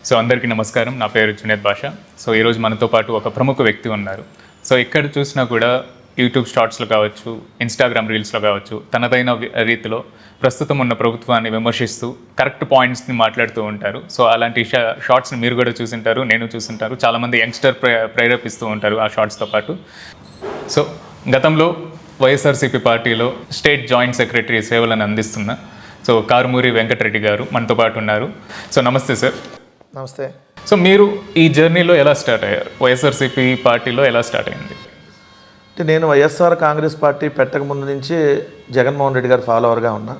So అందరికీ నమస్కారం. నా పేరు జునేద్ బాషా. సో ఈరోజు మనతో పాటు ఒక ప్రముఖ వ్యక్తి ఉన్నారు. సో ఎక్కడ చూసినా కూడా యూట్యూబ్ షార్ట్స్లో కావచ్చు, ఇన్స్టాగ్రామ్ రీల్స్లో కావచ్చు, తనదైన రీతిలో ప్రస్తుతం ఉన్న ప్రభుత్వాన్ని విమర్శిస్తూ కరెక్ట్ పాయింట్స్ని మాట్లాడుతూ ఉంటారు. సో అలాంటి షార్ట్స్ని మీరు కూడా చూసింటారు, నేను చూసింటారు. చాలామంది యంగ్స్టర్ ప్రేరేపిస్తూ ఉంటారు ఆ షార్ట్స్తో పాటు. సో గతంలో వైఎస్ఆర్సీపీ పార్టీలో స్టేట్ జాయింట్ సెక్రటరీ సేవలను అందిస్తున్న సో కారుమూరి వెంకటరెడ్డి గారు మనతో పాటు ఉన్నారు. సో నమస్తే సార్. నమస్తే. సో మీరు ఈ జర్నీలో ఎలా స్టార్ట్ అయ్యారు? వైఎస్ఆర్సీపీ పార్టీలో ఎలా స్టార్ట్ అయింది? అంటే నేను వైఎస్ఆర్ కాంగ్రెస్ పార్టీ పెట్టక ముందు నుంచి జగన్మోహన్ రెడ్డి గారు ఫాలోవర్గా ఉన్నా.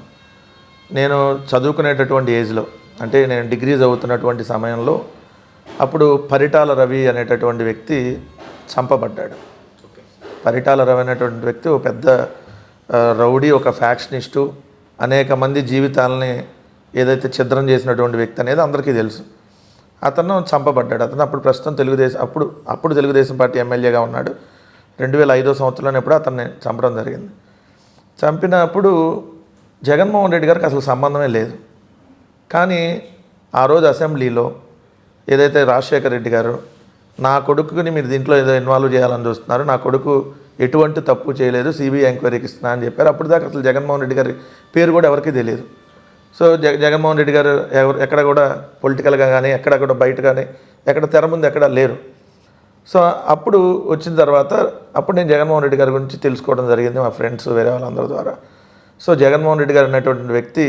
నేను చదువుకునేటటువంటి ఏజ్లో, అంటే నేను డిగ్రీ చదువుతున్నటువంటి సమయంలో అప్పుడు పరిటాల రవి అనేటటువంటి వ్యక్తి చంపబడ్డాడు. పరిటాల రవి అనేటువంటి వ్యక్తి ఒక పెద్ద రౌడీ, ఒక ఫ్యాక్షనిస్టు, అనేక మంది జీవితాలని ఏదైతే ఛిద్రం చేసినటువంటి వ్యక్తి అనేది అందరికీ తెలుసు. అతను చంపబడ్డాడు. అతను అప్పుడు ప్రస్తుతం అప్పుడు తెలుగుదేశం పార్టీ ఎమ్మెల్యేగా ఉన్నాడు. 2005 సంవత్సరంలో ఎప్పుడు అతన్ని చంపడం జరిగింది. చంపినప్పుడు జగన్మోహన్ రెడ్డి గారికి అసలు సంబంధమే లేదు. కానీ ఆ రోజు అసెంబ్లీలో ఏదైతే రాజశేఖర రెడ్డి గారు, నా కొడుకుని మీరు దీంట్లో ఏదో ఇన్వాల్వ్ చేయాలని చూస్తున్నారు, నా కొడుకు ఎటువంటి తప్పు చేయలేదు, సిబిఐ ఎంక్వైరీకి ఇస్తున్నా అని చెప్పారు. అప్పుడు దాకా అసలు జగన్మోహన్ రెడ్డి గారి పేరు కూడా ఎవరికీ తెలియదు. సో జగన్మోహన్ రెడ్డి గారు ఎక్కడ కూడా పొలిటికల్గా కానీ ఎక్కడ కూడా బయట కానీ ఎక్కడ తెర ముందు ఎక్కడ లేరు. సో అప్పుడు వచ్చిన తర్వాత అప్పుడు నేను జగన్మోహన్ రెడ్డి గారి గురించి తెలుసుకోవడం జరిగింది మా ఫ్రెండ్స్ వేరే వాళ్ళందరి ద్వారా. సో జగన్మోహన్ రెడ్డి గారు అనేటువంటి వ్యక్తి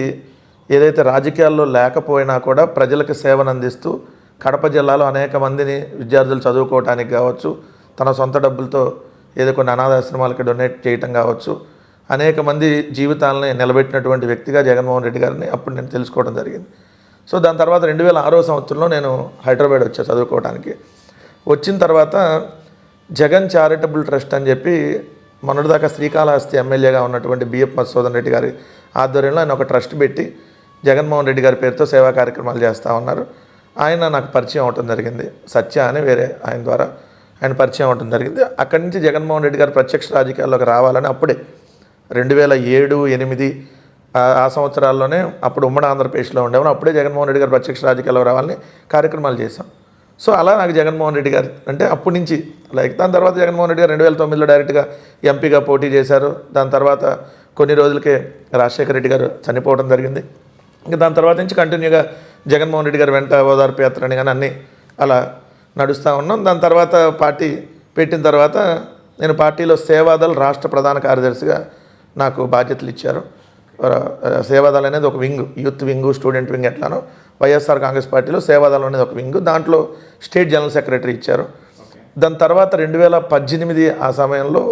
ఏదైతే రాజకీయాల్లో లేకపోయినా కూడా ప్రజలకు సేవను అందిస్తూ కడప జిల్లాలో అనేక మందిని విద్యార్థులు చదువుకోవడానికి కావచ్చు, తన సొంత డబ్బులతో ఏదో కొన్ని అనాథాశ్రమాలకి డొనేట్ చేయటం కావచ్చు, అనేక మంది జీవితాలని నిలబెట్టినటువంటి వ్యక్తిగా జగన్మోహన్ రెడ్డి గారిని అప్పుడు నేను తెలుసుకోవడం జరిగింది. సో దాని తర్వాత 2006 సంవత్సరంలో నేను హైదరాబాద్ వచ్చా చదువుకోవడానికి. వచ్చిన తర్వాత జగన్ చారిటబుల్ ట్రస్ట్ అని చెప్పి మొన్నటిదాకా శ్రీకాళహస్తి ఎమ్మెల్యేగా ఉన్నటువంటి బిఎఫ్ మధుసూదన్ రెడ్డి గారి ఆధ్వర్యంలో ఆయన ఒక ట్రస్ట్ పెట్టి జగన్మోహన్ రెడ్డి గారి పేరుతో సేవా కార్యక్రమాలు చేస్తూ ఉన్నారు. ఆయన నాకు పరిచయం అవటం జరిగింది. సత్య అని వేరే ఆయన ద్వారా ఆయన పరిచయం అవటం జరిగింది. అక్కడి నుంచి జగన్మోహన్ రెడ్డి గారు ప్రత్యక్ష రాజకీయాల్లోకి రావాలని అప్పుడే 2007, 2008 ఆ సంవత్సరాల్లోనే అప్పుడు ఉమ్మడి ఆంధ్రప్రదేశ్లో ఉండేవారు. అప్పుడే జగన్మోహన్ రెడ్డి గారు ప్రత్యక్ష రాజకీయాల్లో రావాలని కార్యక్రమాలు చేశాం. సో అలా నాకు జగన్మోహన్ రెడ్డి గారు అంటే అప్పటి నుంచి దాని తర్వాత జగన్మోహన్ రెడ్డి గారు 2009లో డైరెక్ట్గా ఎంపీగా పోటీ చేశారు. దాని తర్వాత కొన్ని రోజులకే రాజశేఖర రెడ్డి గారు చనిపోవడం జరిగింది. ఇంకా దాని తర్వాత నుంచి కంటిన్యూగా జగన్మోహన్ రెడ్డి గారు వెంట ఓదార్పు యాత్రని కానీ అన్నీ అలా నడుస్తూ ఉన్నాం. దాని తర్వాత పార్టీ పెట్టిన తర్వాత నేను పార్టీలో సేవాదళ్ రాష్ట్ర ప్రధాన కార్యదర్శిగా నాకు బాధ్యతలు ఇచ్చారు. సేవాదళ్ అనేది ఒక wing, youth wing, student wing ఎట్లానో వైఎస్ఆర్ కాంగ్రెస్ పార్టీలో సేవాదళ్ అనేది ఒక వింగ్, దాంట్లో స్టేట్ జనరల్ సెక్రటరీ ఇచ్చారు. దాని తర్వాత 2018 ఆ సమయంలో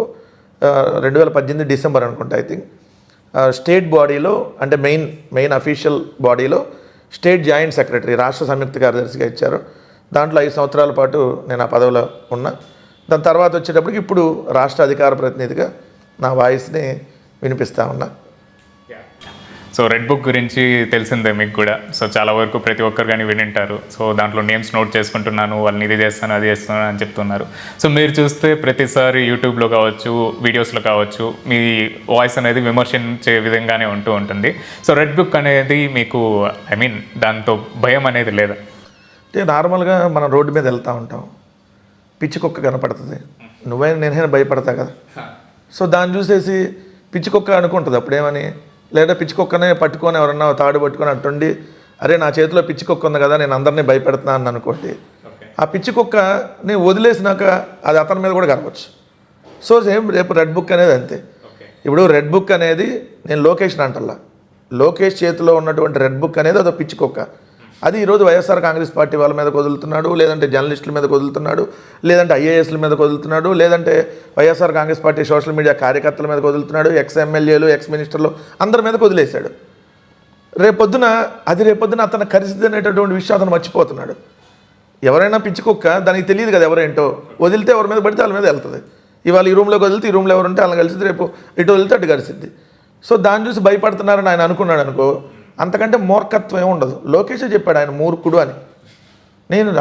2018 డిసెంబర్ అనుకుంటా ఐ థింక్ స్టేట్ బాడీలో అంటే మెయిన్ అఫీషియల్ బాడీలో స్టేట్ జాయింట్ సెక్రటరీ, రాష్ట్ర సంయుక్త కార్యదర్శిగా ఇచ్చారు. దాంట్లో 5 సంవత్సరాల పాటు నేను ఆ పదవిలో ఉన్నా. దాని తర్వాత వచ్చేటప్పటికి ఇప్పుడు రాష్ట్ర అధికార ప్రతినిధిగా నా వాయిస్ని వినిపిస్తూ ఉన్నా. సో రెడ్ బుక్ గురించి తెలిసిందే మీకు కూడా. సో చాలా వరకు ప్రతి ఒక్కరు కానీ వినింటారు. సో దాంట్లో నేమ్స్ నోట్ చేసుకుంటున్నాను, వాళ్ళని ఇది చేస్తాను అది చేస్తున్నాను అని చెప్తున్నారు. సో మీరు చూస్తే ప్రతిసారి యూట్యూబ్లో కావచ్చు, వీడియోస్లో కావచ్చు, మీ వాయిస్ అనేది విమర్శించే విధంగానే ఉంటూ ఉంటుంది. సో రెడ్ బుక్ అనేది మీకు దాంతో భయం అనేది లేదా? అంటే నార్మల్గా మనం రోడ్డు మీద వెళ్తూ ఉంటాం, పిచ్చి కుక్క కనపడుతుంది, నేనైనా భయపడతా కదా. సో దాన్ని చూసేసి పిచ్చి కుక్క అనుకుంటుంది అప్పుడేమని, లేదా పిచ్చి కుక్కనే పట్టుకొని ఎవరన్నా తాడు పట్టుకొని అట్టుండి అరే నా చేతిలో పిచ్చి కుక్క ఉంది కదా నేను అందరినీ భయపెడుతున్నాను అనుకోండి, ఆ పిచ్చి కుక్కని వదిలేసినాక అది అతని మీద కూడా కనవచ్చు. సో సేమ్ రేపు రెడ్ బుక్ అనేది అంతే. ఇప్పుడు రెడ్ బుక్ అనేది నేను లోకేష్ని అంటల్లా, లోకేష్ చేతిలో ఉన్నటువంటి రెడ్ బుక్ అనేది అదో పిచ్చి కుక్క. అది ఈరోజు వైఎస్ఆర్ కాంగ్రెస్ పార్టీ వాళ్ళ మీద వదులుతున్నాడు, లేదంటే జర్నలిస్టుల మీద వదులుతున్నాడు, లేదంటే ఐఏఎస్ల మీద వదులుతున్నాడు, లేదంటే YSR Congress party social media కార్యకర్తల మీద వదులుతున్నాడు, ఎక్స్ ఎమ్మెల్యేలు, ఎక్స్ మినిస్టర్లు అందరి మీద వదిలేశాడు. రేపొద్దున అతను కరిసిద్ది అనేటటువంటి విషయం అతను మర్చిపోతున్నాడు. ఎవరైనా పిచ్చి కుక్క దానికి తెలియదు కదా ఎవరేంటో, వదిలితే ఎవరి మీద పడితే వాళ్ళ మీద వెళ్తుంది. ఇవాళ ఈ రూమ్లోకి వదిలితే ఈ రూమ్లో ఎవరుంటే వాళ్ళని కలిసిద్ది, రేపు ఇటు వదిలితే అటు కలిసిద్ది. సో దాన్ని చూసి భయపడుతున్నారని ఆయన అనుకున్నాడు అనుకో, అంతకంటే మూర్ఖత్వం ఏమి ఉండదు. లోకేషే చెప్పాడు ఆయన మూర్ఖుడు అని.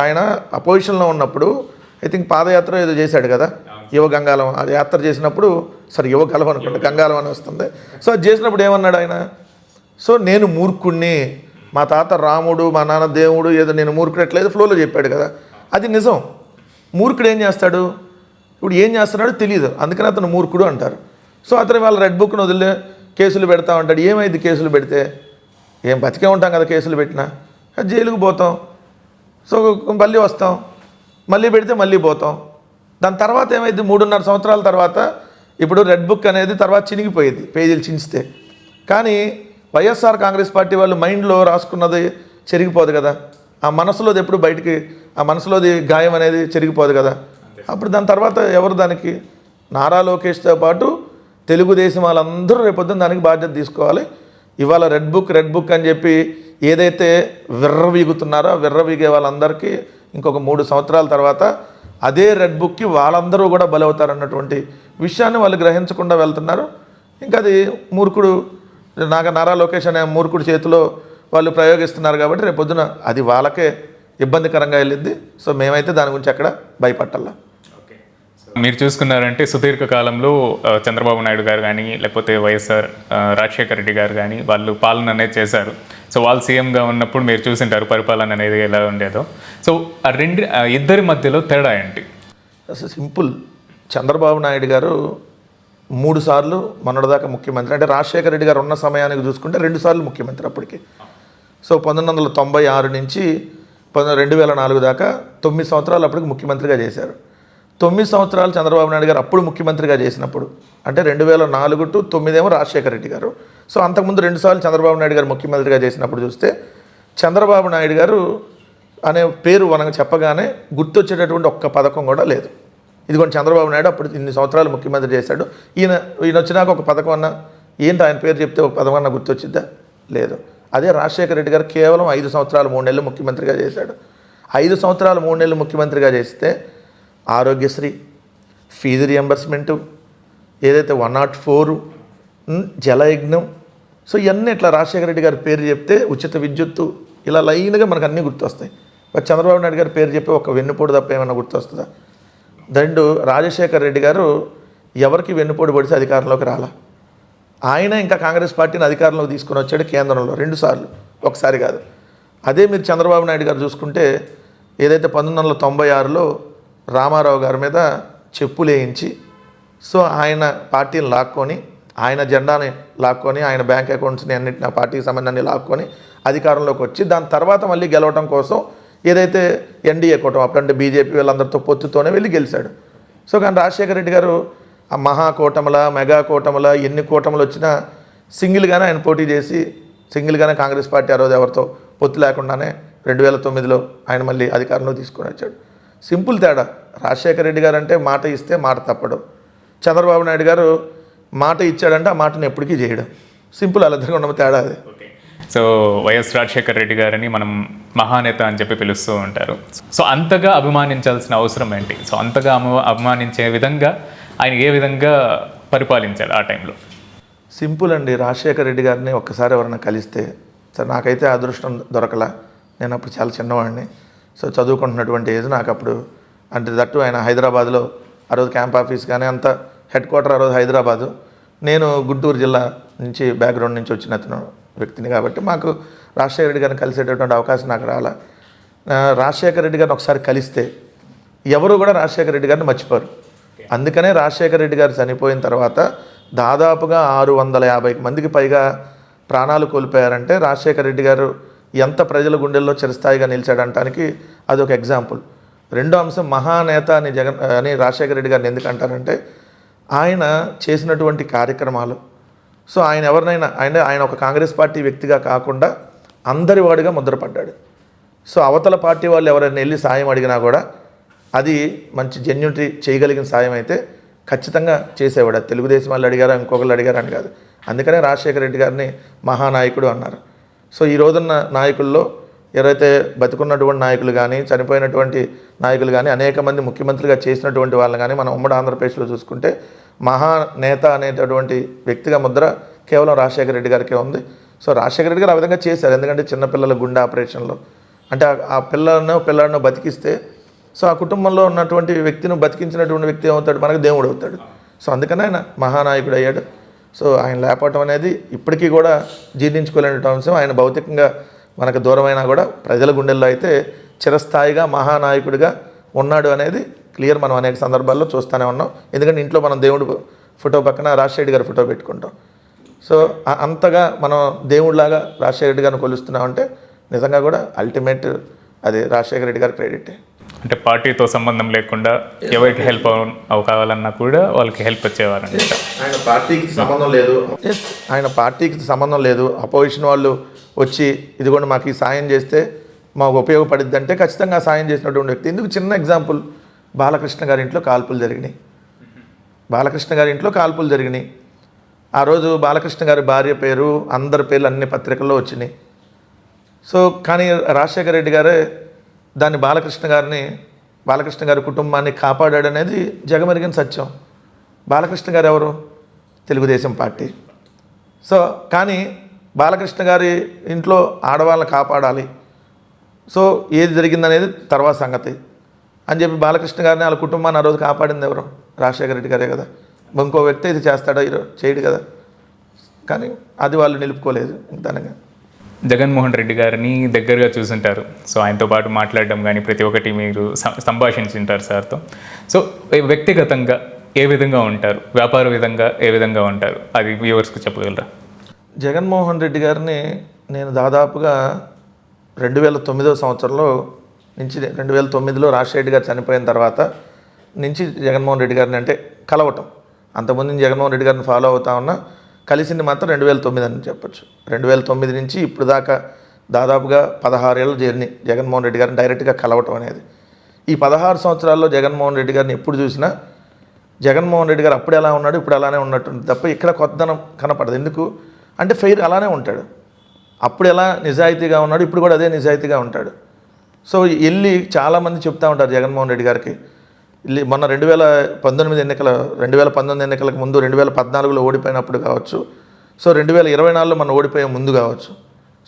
ఆయన అపోజిషన్లో ఉన్నప్పుడు ఐ థింక్ పాదయాత్ర ఏదో చేశాడు కదా, యువగంగాలం, అది యాత్ర చేసినప్పుడు యువగలం అనుకుంటే గంగాలం అని వస్తుంది. సో అది చేసినప్పుడు ఏమన్నాడు ఆయన, సో నేను మూర్ఖుణ్ణి, మా తాత రాముడు, మా నాన్న దేవుడు, ఏదో నేను మూర్ఖుడు ఎట్లేదు ఫ్లోలో చెప్పాడు కదా, అది నిజం. మూర్ఖుడు ఏం చేస్తాడు, ఇప్పుడు ఏం చేస్తున్నాడో తెలియదు, అందుకని అతను మూర్ఖుడు అంటారు. సో అతను వాళ్ళ రెడ్ బుక్ను వదిలే కేసులు పెడతా ఉంటాడు. ఏమైంది కేసులు పెడితే? ఏం బతికే ఉంటాం కదా, కేసులు పెట్టినా జైలుకు పోతాం, సో మళ్ళీ వస్తాం, మళ్ళీ పెడితే మళ్ళీ పోతాం. దాని తర్వాత ఏమైంది, 3.5 సంవత్సరాల తర్వాత ఇప్పుడు రెడ్ బుక్ అనేది తర్వాత చినిగిపోయేది, పేజీలు చించితే. కానీ వైఎస్ఆర్ కాంగ్రెస్ పార్టీ వాళ్ళు మైండ్లో రాసుకున్నది చెరిగిపోదు కదా, ఆ మనసులోది ఎప్పుడు బయటికి, ఆ మనసులోది గాయం అనేది చెరిగిపోదు కదా. అప్పుడు దాని తర్వాత ఎవరు దానికి, నారా లోకేష్తో పాటు తెలుగుదేశం వాళ్ళందరూ రేపొద్దున దానికి బాధ్యత తీసుకోవాలి. ఇవాళ రెడ్ బుక్ అని చెప్పి ఏదైతే విర్రవీగుతున్నారో విర్రవీగే వాళ్ళందరికీ ఇంకొక 3 సంవత్సరాల తర్వాత అదే రెడ్ బుక్కి వాళ్ళందరూ కూడా బలవుతారన్నటువంటి విషయాన్ని వాళ్ళు గ్రహించకుండా వెళ్తున్నారు. ఇంకా అది మూర్ఖుడు, నారా లోకేష్ అనే మూర్ఖుడి చేతిలో వాళ్ళు ప్రయోగిస్తున్నారు కాబట్టి రేపొద్దున అది వాళ్ళకే ఇబ్బందికరంగా వెళ్ళిద్ది. సో మేమైతే దాని గురించి ఎక్కడ భయపట్టాల. మీరు చూసుకున్నారంటే సుదీర్ఘ కాలంలో చంద్రబాబు నాయుడు గారు కానీ లేకపోతే వైఎస్ఆర్ రాజశేఖర రెడ్డి గారు కానీ వాళ్ళు పాలన అనేది చేశారు. సో వాళ్ళు సీఎంగా ఉన్నప్పుడు మీరు చూసింటారు పరిపాలన అనేది ఎలా ఉండేదో. సో ఆ ఇద్దరి మధ్యలో తేడా ఏంటి? అసలు సింపుల్. చంద్రబాబు నాయుడు గారు 3 సార్లు మొన్నటిదాకా ముఖ్యమంత్రి, అంటే రాజశేఖర రెడ్డి గారు ఉన్న సమయానికి చూసుకుంటే 2 సార్లు ముఖ్యమంత్రి అప్పటికి. సో 1996 నుంచి 2004 దాకా 9 సంవత్సరాలు అప్పటికి ముఖ్యమంత్రిగా చేశారు. 9 సంవత్సరాలు చంద్రబాబు నాయుడు గారు అప్పుడు ముఖ్యమంత్రిగా చేసినప్పుడు, అంటే 2004 to 2009 ఏమో రాజశేఖర రెడ్డి గారు. సో అంతకుముందు 2 సార్లు చంద్రబాబు నాయుడు గారు ముఖ్యమంత్రిగా చేసినప్పుడు చూస్తే చంద్రబాబు నాయుడు గారు అనే పేరు మనకు చెప్పగానే గుర్తొచ్చేటటువంటి ఒక్క పథకం కూడా లేదు. ఇదిగోండి చంద్రబాబు నాయుడు అప్పుడు ఇన్ని సంవత్సరాలు ముఖ్యమంత్రి చేశాడు, ఈయన వచ్చినాక ఒక పథకం అన్నా, ఏంటి ఆయన పేరు చెప్తే ఒక పథకం అన్నా గుర్తొచ్చిద్దా? లేదు. అదే రాజశేఖర రెడ్డి గారు కేవలం 5 సంవత్సరాలు 3 నెలలు ముఖ్యమంత్రిగా చేశాడు. 5 సంవత్సరాలు 3 నెలలు ముఖ్యమంత్రిగా చేస్తే ఆరోగ్యశ్రీ, ఫీజు రియంబర్స్మెంటు, ఏదైతే 104, జలయజ్ఞం, సో ఇవన్నీ ఇట్లా రాజశేఖర రెడ్డి గారి పేరు చెప్తే ఉచిత విద్యుత్తు, ఇలా లైన్గా మనకు అన్నీ గుర్తొస్తాయి. మరి చంద్రబాబు నాయుడు గారి పేరు చెప్పి ఒక వెన్నుపోటు తప్ప ఏమన్నా గుర్తొస్తుందా? దండు రాజశేఖర రెడ్డి గారు ఎవరికి వెన్నుపోటు పడితే అధికారంలోకి రాలా. ఆయన ఇంకా కాంగ్రెస్ పార్టీని అధికారంలోకి తీసుకుని వచ్చాడు కేంద్రంలో 2 సార్లు, ఒకసారి కాదు. అదే మీరు చంద్రబాబు నాయుడు గారు చూసుకుంటే ఏదైతే 1996లో రామారావు గారి మీద చెప్పులు వేయించి, సో ఆయన పార్టీని లాక్కొని, ఆయన జెండాని లాక్కొని, ఆయన బ్యాంక్ అకౌంట్స్ని అన్నింటిని, పార్టీకి సంబంధాన్ని లాక్కొని అధికారంలోకి వచ్చి దాని తర్వాత మళ్ళీ గెలవడం కోసం ఏదైతే ఎన్డీఏ కూటమి, అప్పుడంటే బీజేపీ వీళ్ళందరితో పొత్తుతోనే వెళ్ళి గెలిచాడు. సో కానీ రాజశేఖర రెడ్డి గారు ఆ మహాకూటముల, మెగా కూటముల, ఎన్ని కూటములు వచ్చినా సింగిల్గానే ఆయన పోటీ చేసి, సింగిల్గానే కాంగ్రెస్ పార్టీ ఆ రోజు ఎవరితో పొత్తు లేకుండానే 2009లో ఆయన మళ్ళీ అధికారంలో తీసుకొని వచ్చాడు. సింపుల్ తేడా. రాజశేఖర రెడ్డి గారు అంటే మాట ఇస్తే మాట తప్పడం, చంద్రబాబు నాయుడు గారు మాట ఇచ్చాడంటే ఆ మాటను ఎప్పటికీ చేయడం. సింపుల్, అలా ఉన్న తేడా అది. సో వైఎస్ రాజశేఖర రెడ్డి గారిని మనం మహానేత అని చెప్పి పిలుస్తూ ఉంటారు. సో అంతగా అభిమానించాల్సిన అవసరం ఏంటి? సో అంతగా అభిమానించే విధంగా ఆయన ఏ విధంగా పరిపాలించాడు ఆ టైంలో? సింపుల్ అండి. రాజశేఖర రెడ్డి గారిని ఒక్కసారి ఎవరైనా కలిస్తే, సార్ నాకైతే అదృష్టం దొరకలా, నేను అప్పుడు చాలా చిన్నవాడిని, సో చదువుకుంటున్నటువంటి ఏజ్ నాకు అప్పుడు, అంటే దట్టు ఆయన హైదరాబాద్లో ఆ రోజు క్యాంప్ ఆఫీస్ కానీ అంత హెడ్ క్వార్టర్ ఆ రోజు హైదరాబాదు, నేను గుంటూరు జిల్లా నుంచి బ్యాక్గ్రౌండ్ నుంచి వచ్చిన వ్యక్తిని కాబట్టి మాకు రాజశేఖర రెడ్డి గారిని కలిసేటటువంటి అవకాశం నాకు రాలా. రాజశేఖర రెడ్డి గారిని ఒకసారి కలిస్తే ఎవరు కూడా రాజశేఖర రెడ్డి గారిని మర్చిపోరు. అందుకనే రాజశేఖర రెడ్డి గారు చనిపోయిన తర్వాత దాదాపుగా 650 మందికి పైగా ప్రాణాలు కోల్పోయారంటే రాజశేఖర రెడ్డి గారు ఎంత ప్రజల గుండెల్లో చిరస్థాయిగా నిలిచాడంటానికి అదొక ఎగ్జాంపుల్. రెండో అంశం, మహానేత అని రాజశేఖర రెడ్డి గారిని ఎందుకంటారంటే ఆయన చేసినటువంటి కార్యక్రమాలు. సో ఆయన ఎవరినైనా, ఆయన ఒక కాంగ్రెస్ పార్టీ వ్యక్తిగా కాకుండా అందరి వాడిగా ముద్రపడ్డాడు. సో అవతల పార్టీ వాళ్ళు ఎవరైనా వెళ్ళి సాయం అడిగినా కూడా అది మంచి జెన్యూనిటీ చేయగలిగిన సాయం అయితే ఖచ్చితంగా చేసేవాడు. అది తెలుగుదేశం వాళ్ళు అడిగారా, ఇంకొకళ్ళు అడిగారా అని కాదు. అందుకనే రాజశేఖర రెడ్డి గారిని మహానాయకుడు అన్నారు. సో ఈ రోజున్న నాయకుల్లో ఎవరైతే బతుకున్నటువంటి నాయకులు కానీ, చనిపోయినటువంటి నాయకులు కానీ, అనేక మంది ముఖ్యమంత్రిగా చేసినటువంటి వాళ్ళని కానీ మనం ఉమ్మడి ఆంధ్రప్రదేశ్లో చూసుకుంటే మహానేత అనేటటువంటి వ్యక్తిగా ముద్ర కేవలం రాజశేఖర రెడ్డి గారికే ఉంది. సో రాజశేఖర రెడ్డి గారు ఆ విధంగా చేశారు. ఎందుకంటే చిన్నపిల్లల గుండె ఆపరేషన్లో, అంటే ఆ పిల్లాడినో బతికిస్తే, సో ఆ కుటుంబంలో ఉన్నటువంటి వ్యక్తిని బతికించినటువంటి వ్యక్తి ఏమవుతాడు, మనకు దేవుడు అవుతాడు. సో అందుకని ఆయన మహానాయకుడు అయ్యాడు. సో ఆయన లేపటం అనేది ఇప్పటికీ కూడా జీర్ణించుకోలేని అంశం. ఆయన భౌతికంగా మనకు దూరమైనా కూడా ప్రజల గుండెల్లో అయితే చిరస్థాయిగా మహానాయకుడిగా ఉన్నాడు అనేది క్లియర్. మనం అనేక సందర్భాల్లో చూస్తూనే ఉన్నాం. ఎందుకంటే ఇంట్లో మనం దేవుడు ఫోటో పక్కన రాజశేఖర్ గారి ఫోటో పెట్టుకుంటాం. సో అంతగా మనం దేవుడిలాగా రాజశేఖర రెడ్డి గారిని కొలుస్తున్నామంటే నిజంగా కూడా అల్టిమేట్ అది రాజశేఖర రెడ్డి గారి క్రెడిటే. అంటే పార్టీతో సంబంధం లేకుండా ఎవరికి హెల్ప్ కావాలన్నా కూడా వాళ్ళకి హెల్ప్ వచ్చేవారండి. ఆయన పార్టీకి సంబంధం లేదు. ఆయన పార్టీకి సంబంధం లేదు. అపోజిషన్ వాళ్ళు వచ్చి ఇదిగోండి మాకు ఈ సాయం చేస్తే మాకు ఉపయోగపడిద్ది అంటే ఖచ్చితంగా సాయం చేసినటువంటి వ్యక్తి. ఎందుకు చిన్న ఎగ్జాంపుల్, బాలకృష్ణ గారి ఇంట్లో కాల్పులు జరిగినాయి. బాలకృష్ణ గారి ఇంట్లో కాల్పులు జరిగినాయి. ఆ రోజు బాలకృష్ణ గారి భార్య పేరు, అందరి పేర్లు అన్ని పత్రికల్లో వచ్చినాయి. సో కానీ రాజశేఖర రెడ్డి గారే దాన్ని బాలకృష్ణ గారి కుటుంబాన్ని కాపాడాడు అనేది జగమెరిగిన సత్యం. బాలకృష్ణ గారు ఎవరు? తెలుగుదేశం పార్టీ. సో కానీ బాలకృష్ణ గారి ఇంట్లో ఆడవాళ్ళని కాపాడాలి, సో ఏది జరిగిందనేది తర్వాత సంగతి అని చెప్పి బాలకృష్ణ గారిని వాళ్ళ కుటుంబాన్ని ఆ రోజు కాపాడింది ఎవరు? రాజశేఖర రెడ్డి గారే కదా. ఇంకో వ్యక్తి ఇది చేస్తాడో చేయడు కదా. కానీ అది వాళ్ళు నిలుపుకోలేదు. ఇంతనగా జగన్మోహన్ రెడ్డి గారిని దగ్గరగా చూసుంటారు. సో ఆయనతో పాటు మాట్లాడడం కానీ ప్రతి ఒక్కటి మీరు సంభాషించుంటారు సార్తో. సో వ్యక్తిగతంగా ఏ విధంగా ఉంటారు, వ్యాపార విధంగా ఏ విధంగా ఉంటారు, అది వ్యూవర్స్కి చెప్పగలరా? జగన్మోహన్ రెడ్డి గారిని నేను దాదాపుగా 2009 సంవత్సరంలో నుంచి 2009లో రాజశేఖర రెడ్డి గారు చనిపోయిన తర్వాత నుంచి జగన్మోహన్ రెడ్డి గారిని అంటే కలవటం. అంతకుముందు జగన్మోహన్ రెడ్డి గారిని ఫాలో అవుతా ఉన్నా, కలిసింది మాత్రం 2009 అని చెప్పచ్చు. 2009 నుంచి ఇప్పుడు దాకా దాదాపుగా 16 ఏళ్ళ జర్నీ జగన్మోహన్ రెడ్డి గారిని డైరెక్ట్గా కలవటం అనేది. ఈ 16 సంవత్సరాల్లో జగన్మోహన్ రెడ్డి గారిని ఎప్పుడు చూసినా జగన్మోహన్ రెడ్డి గారు అప్పుడు ఎలా ఉన్నాడు ఇప్పుడు అలానే ఉన్నట్టుంది తప్ప ఇక్కడ కొత్తదనం కనపడదు. ఎందుకు అంటే ఫెయిర్ అలానే ఉంటాడు. అప్పుడు ఎలా నిజాయితీగా ఉన్నాడు ఇప్పుడు కూడా అదే నిజాయితీగా ఉంటాడు. సో వెళ్ళి చాలామంది చెప్తూ ఉంటారు జగన్మోహన్ రెడ్డి గారికి. మొన్న 2019 ఎన్నికలకు ముందు 2014లో ఓడిపోయినప్పుడు కావచ్చు, సో 2024లో మనం ఓడిపోయే ముందు కావచ్చు.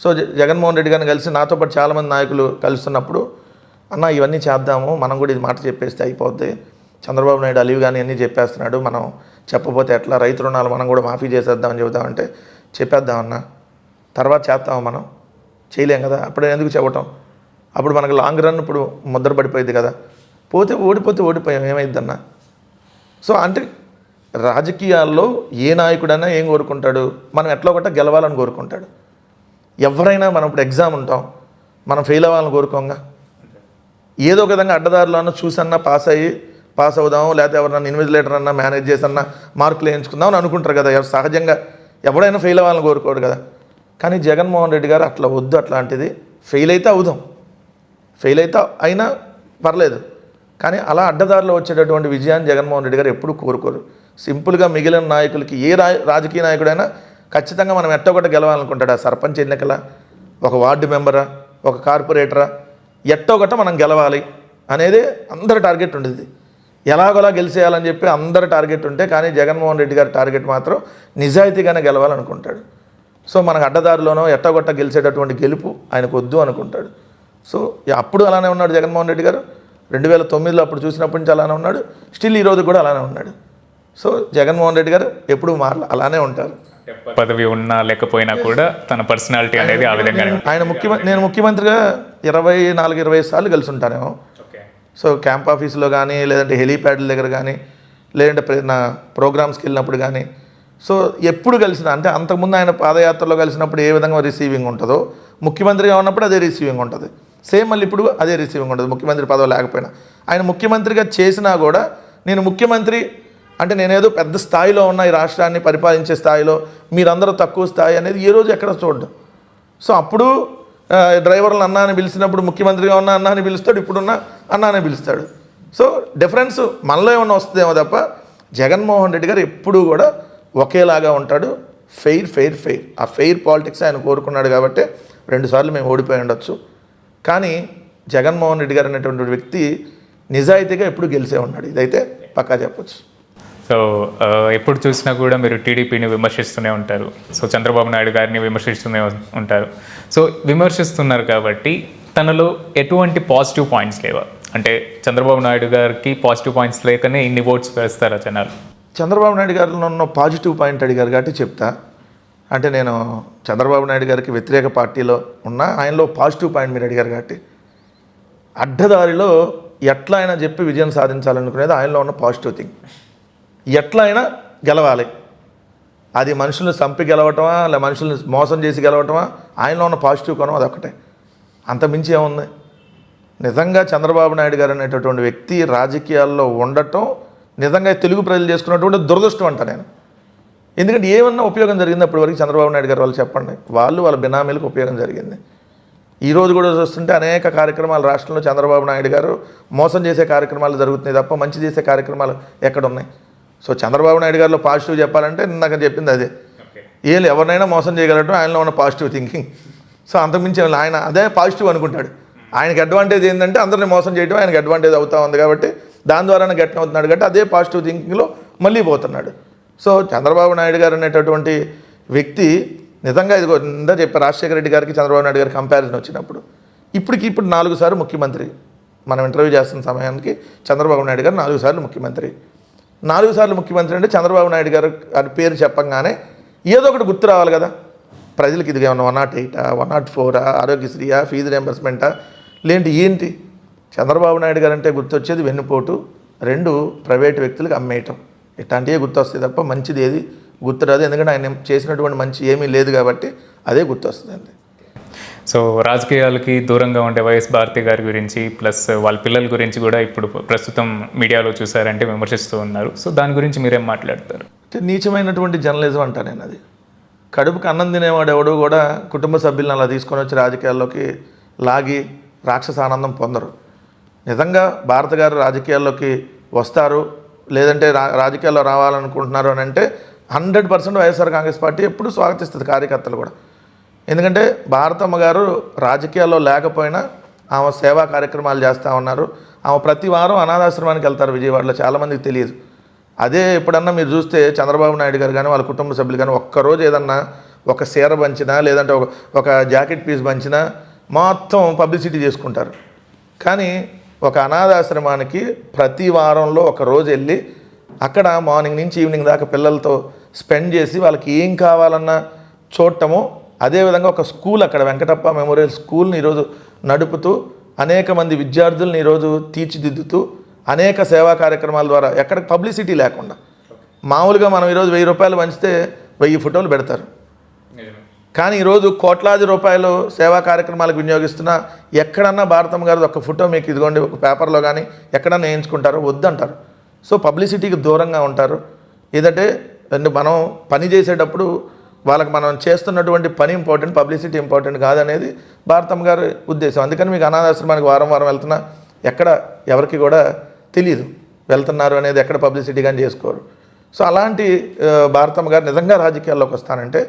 సో జగన్మోహన్ రెడ్డి గారిని కలిసి నాతో పాటు చాలామంది నాయకులు కలుస్తున్నప్పుడు, అన్న ఇవన్నీ చేద్దాము, మనం కూడా ఇది మాట చెప్పేస్తే అయిపోద్ది, చంద్రబాబు నాయుడు అలివి కానీ అన్నీ చెప్పేస్తున్నాడు, మనం చెప్పపోతే ఎట్లా, రైతు రుణాలు మనం కూడా మాఫీ చేసేద్దామని చెబుతామంటే చెప్పేద్దామన్నా, తర్వాత చేస్తాము, మనం చేయలేం కదా, అప్పుడు ఎందుకు చెప్పటం, అప్పుడు మనకు లాంగ్ రన్ ఇప్పుడు ముద్ర పడిపోయింది కదా, ఓడిపోతే ఓడిపోయాం ఏమైందన్నా. సో అంటే రాజకీయాల్లో ఏ నాయకుడైనా ఏం కోరుకుంటాడు, మనం ఎట్లా ఒకట గెలవాలని కోరుకుంటాడు. ఎవరైనా మనం ఇప్పుడు ఎగ్జామ్ ఉంటాం, మనం ఫెయిల్ అవ్వాలని కోరుకోంగా, ఏదో ఒక విధంగా అడ్డదారులను చూసన్నా పాస్ అవుదాము, లేకపోతే ఎవరన్నా ఇన్విజిలేటర్ అన్నా మేనేజ్ చేసన్నా మార్కులు వేయించుకుందాం అని అనుకుంటారు కదా. సహజంగా ఎవడైనా ఫెయిల్ అవ్వాలని కోరుకోడు కదా. కానీ జగన్మోహన్ రెడ్డి గారు అట్లా వద్దు, అట్లాంటిది ఫెయిల్ అయితే అవుదాం, ఫెయిల్ అయితే అయినా పర్లేదు, కానీ అలా అడ్డదారిలో వచ్చేటటువంటి విజయాన్ని జగన్మోహన్ రెడ్డి గారు ఎప్పుడూ కోరుకోరు. సింపుల్గా మిగిలిన నాయకులకి ఏ రాజకీయ నాయకుడైనా ఖచ్చితంగా మనం ఎట్టొకటి గెలవాలనుకుంటాడు. ఆ సర్పంచ్ ఎన్నికల, ఒక వార్డు మెంబరా, ఒక కార్పొరేటరా, ఎట్టొకట మనం గెలవాలి అనేదే అందరి టార్గెట్ ఉండేది. ఎలాగోలా గెలిచేయాలని చెప్పి అందరి టార్గెట్ ఉంటే, కానీ జగన్మోహన్ రెడ్డి గారి టార్గెట్ మాత్రం నిజాయితీగానే గెలవాలనుకుంటాడు. సో మనకు అడ్డదారిలోనో ఎట్టగొట్ట గెలిచేటటువంటి గెలుపు ఆయనకు వద్దు అనుకుంటాడు. సో అప్పుడు అలానే ఉన్నాడు జగన్మోహన్ రెడ్డి గారు. 2009లో అప్పుడు చూసినప్పటి నుంచి అలానే ఉన్నాడు, స్టిల్ ఈరోజు కూడా అలానే ఉన్నాడు. సో జగన్మోహన్ రెడ్డి గారు ఎప్పుడు అలానే ఉంటారు. పదవి ఉన్నా లేకపోయినా కూడా తన పర్సనాలిటీ అనేది ఆ విధంగా. నేను ముఖ్యమంత్రిగా 24-25 సార్లు కలిసి ఉంటానేమో. సో క్యాంప్ ఆఫీస్లో కానీ, లేదంటే హెలీప్యాడ్ల దగ్గర కానీ, లేదంటే నా ప్రోగ్రామ్స్కి వెళ్ళినప్పుడు కానీ, సో ఎప్పుడు కలిసిన అంటే అంతకుముందు ఆయన పాదయాత్రలో కలిసినప్పుడు ఏ విధంగా రిసీవింగ్ ఉంటుందో, ముఖ్యమంత్రిగా ఉన్నప్పుడు అదే రిసీవింగ్ ఉంటుంది. సేమ్ మళ్ళీ ఇప్పుడు అదే రిసీవింగ్ ఉంటుంది, ముఖ్యమంత్రి పదవి లేకపోయినా. ఆయన ముఖ్యమంత్రిగా చేసినా కూడా నేను ముఖ్యమంత్రి అంటే నేనేదో పెద్ద స్థాయిలో ఉన్న ఈ రాష్ట్రాన్ని పరిపాలించే స్థాయిలో, మీరందరూ తక్కువ స్థాయి అనేది ఏ రోజు ఎక్కడ చూడడం. సో అప్పుడు డ్రైవర్లను అన్నా అని పిలిచినప్పుడు ముఖ్యమంత్రిగా ఉన్న అన్నా అని పిలుస్తాడు, ఇప్పుడున్న అన్నా అని పిలుస్తాడు. సో డిఫరెన్స్ మనలో ఏమన్నా వస్తుందేమో తప్ప జగన్మోహన్ రెడ్డి గారు ఎప్పుడూ కూడా ఒకేలాగా ఉంటాడు. ఫెయిర్ ఆ ఫెయిర్ పాలిటిక్స్ ఆయన కోరుకున్నాడు కాబట్టి 2 సార్లు మేము ఓడిపోయి ఉండొచ్చు. కానీ జగన్మోహన్ రెడ్డి గారు అనేటువంటి వ్యక్తి నిజాయితీగా ఎప్పుడు గెలిచే ఉన్నాడు, ఇదైతే పక్కా చెప్పచ్చు. సో ఎప్పుడు చూసినా కూడా మీరు టీడీపీని విమర్శిస్తూనే ఉంటారు, సో చంద్రబాబు నాయుడు గారిని విమర్శిస్తూనే ఉంటారు. సో విమర్శిస్తున్నారు కాబట్టి తనలో ఎటువంటి పాజిటివ్ పాయింట్స్ లేవా? అంటే చంద్రబాబు నాయుడు గారికి పాజిటివ్ పాయింట్స్ లేకనే ఇన్ని ఓట్స్ వేస్తారా జనాలు? చంద్రబాబు నాయుడు గారిలో ఉన్న పాజిటివ్ పాయింట్ అడిగారు కాబట్టి చెప్తా. అంటే నేను చంద్రబాబు నాయుడు గారికి వ్యతిరేక పార్టీలో ఉన్నా ఆయనలో పాజిటివ్ పాయింట్ మీరు అడిగారు కాబట్టి అడ్డదారిలో ఎట్లా అయినా చెప్పి విజయం సాధించాలనుకునేది ఆయనలో ఉన్న పాజిటివ్ థింగ్. ఎట్లా అయినా గెలవాలి, అది మనుషుల్ని చంపి గెలవటమా లేదా మనుషుల్ని మోసం చేసి గెలవటమా, ఆయనలో ఉన్న పాజిటివ్ కోణం అదొకటే, అంత మించి ఏముంది. నిజంగా చంద్రబాబు నాయుడు గారు అనేటటువంటి వ్యక్తి రాజకీయాల్లో ఉండటం నిజంగా తెలుగు ప్రజలు చేసుకున్నటువంటి దురదృష్టం అంట నేను. ఎందుకంటే ఏమన్నా ఉపయోగం జరిగింది అప్పటి వరకు చంద్రబాబు నాయుడు గారు వాళ్ళు చెప్పండి, వాళ్ళ బినామీలకు ఉపయోగం జరిగింది. ఈరోజు కూడా చూస్తుంటే అనేక కార్యక్రమాలు రాష్ట్రంలో చంద్రబాబు నాయుడు గారు మోసం చేసే కార్యక్రమాలు జరుగుతున్నాయి తప్ప మంచి చేసే కార్యక్రమాలు ఎక్కడున్నాయి. సో చంద్రబాబు నాయుడు గారిలో పాజిటివ్ చెప్పాలంటే నాకు చెప్పింది అదే, వీళ్ళు ఎవరినైనా మోసం చేయగలటం ఆయనలో ఉన్న పాజిటివ్ థింకింగ్. సో అంతకుమించి ఆయన అదే పాజిటివ్ అనుకుంటాడు. ఆయనకి అడ్వాంటేజ్ ఏంటంటే అందరినీ మోసం చేయడం ఆయనకి అడ్వాంటేజ్ అవుతా ఉంది కాబట్టి దాని ద్వారానే గట్టి అవుతున్నాడు కాబట్టి అదే పాజిటివ్ థింకింగ్లో మళ్ళీ పోతున్నాడు. సో చంద్రబాబు నాయుడు గారు అనేటటువంటి వ్యక్తి నిజంగా ఇదిగో ఇందా చెప్పారు, రాజశేఖర రెడ్డి గారికి చంద్రబాబు నాయుడు గారికి కంపారిజన్ వచ్చినప్పుడు ఇప్పుడు 4 సార్లు ముఖ్యమంత్రి. మనం ఇంటర్వ్యూ చేస్తున్న సమయానికి చంద్రబాబు నాయుడు గారు 4 సార్లు ముఖ్యమంత్రి. 4 సార్లు ముఖ్యమంత్రి అంటే చంద్రబాబు నాయుడు గారు అది పేరు చెప్పంగానే ఏదో ఒకటి గుర్తు రావాలి కదా ప్రజలకి. ఇది ఏమన్నా 108, 104, ఆరోగ్యశ్రీయా, ఫీజు రియంబర్స్మెంటా, ఏంటి చంద్రబాబు నాయుడు గారు అంటే గుర్తొచ్చేది వెన్నుపోటు, 2 ప్రైవేటు వ్యక్తులకు అమ్మేయటం, ఇట్లాంటివే గుర్తొస్తాయి తప్ప మంచిది ఏది గుర్తురాదు. ఎందుకంటే ఆయన చేసినటువంటి మంచి ఏమీ లేదు కాబట్టి అదే గుర్తొస్తుందండి. సో రాజకీయాలకి దూరంగా ఉండే వైఎస్ భారతి గారి గురించి ప్లస్ వాళ్ళ పిల్లల గురించి కూడా ఇప్పుడు ప్రస్తుతం మీడియాలో చూసారంటే విమర్శిస్తూ ఉన్నారు. సో దాని గురించి మీరేం మాట్లాడతారు? నీచమైనటువంటి జర్నలిజం అంటా నేను. అది కడుపుకి అన్నం తినేవాడు ఎవడు కూడా కుటుంబ సభ్యులను అలా తీసుకొని వచ్చి రాజకీయాల్లోకి లాగి రాక్షస ఆనందం పొందరు. నిజంగా భారత గారు రాజకీయాల్లోకి వస్తారు లేదంటే రాజకీయాల్లో రావాలనుకుంటున్నారు అని అంటే 100% వైఎస్ఆర్ కాంగ్రెస్ పార్టీ ఎప్పుడు స్వాగతిస్తుంది, కార్యకర్తలు కూడా. ఎందుకంటే భారతమ్మ గారు రాజకీయాల్లో లేకపోయినా ఆమె సేవా కార్యక్రమాలు చేస్తూ ఉన్నారు. ఆమె ప్రతి వారం అనాథాశ్రమానికి వెళ్తారు విజయవాడలో, చాలామందికి తెలియదు. అదే ఎప్పుడన్నా మీరు చూస్తే చంద్రబాబు నాయుడు గారు కానీ వాళ్ళ కుటుంబ సభ్యులు కానీ ఒక్కరోజు ఏదన్నా ఒక చీర పంచినా లేదంటే ఒక జాకెట్ పీస్ పంచినా మొత్తం పబ్లిసిటీ చేసుకుంటారు. కానీ ఒక అనాథాశ్రమానికి ప్రతి వారంలో ఒక రోజు వెళ్ళి అక్కడ మార్నింగ్ నుంచి ఈవినింగ్ దాకా పిల్లలతో స్పెండ్ చేసి వాళ్ళకి ఏం కావాలన్నా చూడటము, అదేవిధంగా ఒక స్కూల్ అక్కడ వెంకటప్ప మెమోరియల్ స్కూల్ని ఈరోజు నడుపుతూ అనేక మంది విద్యార్థులను ఈరోజు తీర్చిదిద్దుతూ అనేక సేవా కార్యక్రమాల ద్వారా ఎక్కడ పబ్లిసిటీ లేకుండా మామూలుగా మనం ఈరోజు 1000 రూపాయలు పంచితే 1000 ఫోటోలు పెడతారు. కానీ ఈరోజు కోట్లాది రూపాయలు సేవా కార్యక్రమాలకు వినియోగిస్తున్నా ఎక్కడన్నా భారతమ్మ గారు ఒక ఫోటో మీకు ఇదిగోండి ఒక పేపర్లో కానీ ఎక్కడన్నా వేయించుకుంటారో వద్దంటారు. సో పబ్లిసిటీకి దూరంగా ఉంటారు. ఏదంటే మనం పని చేసేటప్పుడు వాళ్ళకి మనం చేస్తున్నటువంటి పని ఇంపార్టెంట్, పబ్లిసిటీ ఇంపార్టెంట్ కాదనేది భారతమ్మ గారి ఉద్దేశం. అందుకని మీకు అనాథాశ్రమానికి వారం వెళ్తున్నా ఎక్కడ ఎవరికి కూడా తెలియదు వెళ్తున్నారు అనేది, ఎక్కడ పబ్లిసిటీ కానీ చేసుకోరు. సో అలాంటి భారతమ్మ గారు నిజంగా రాజకీయాల్లోకి వస్తానంటే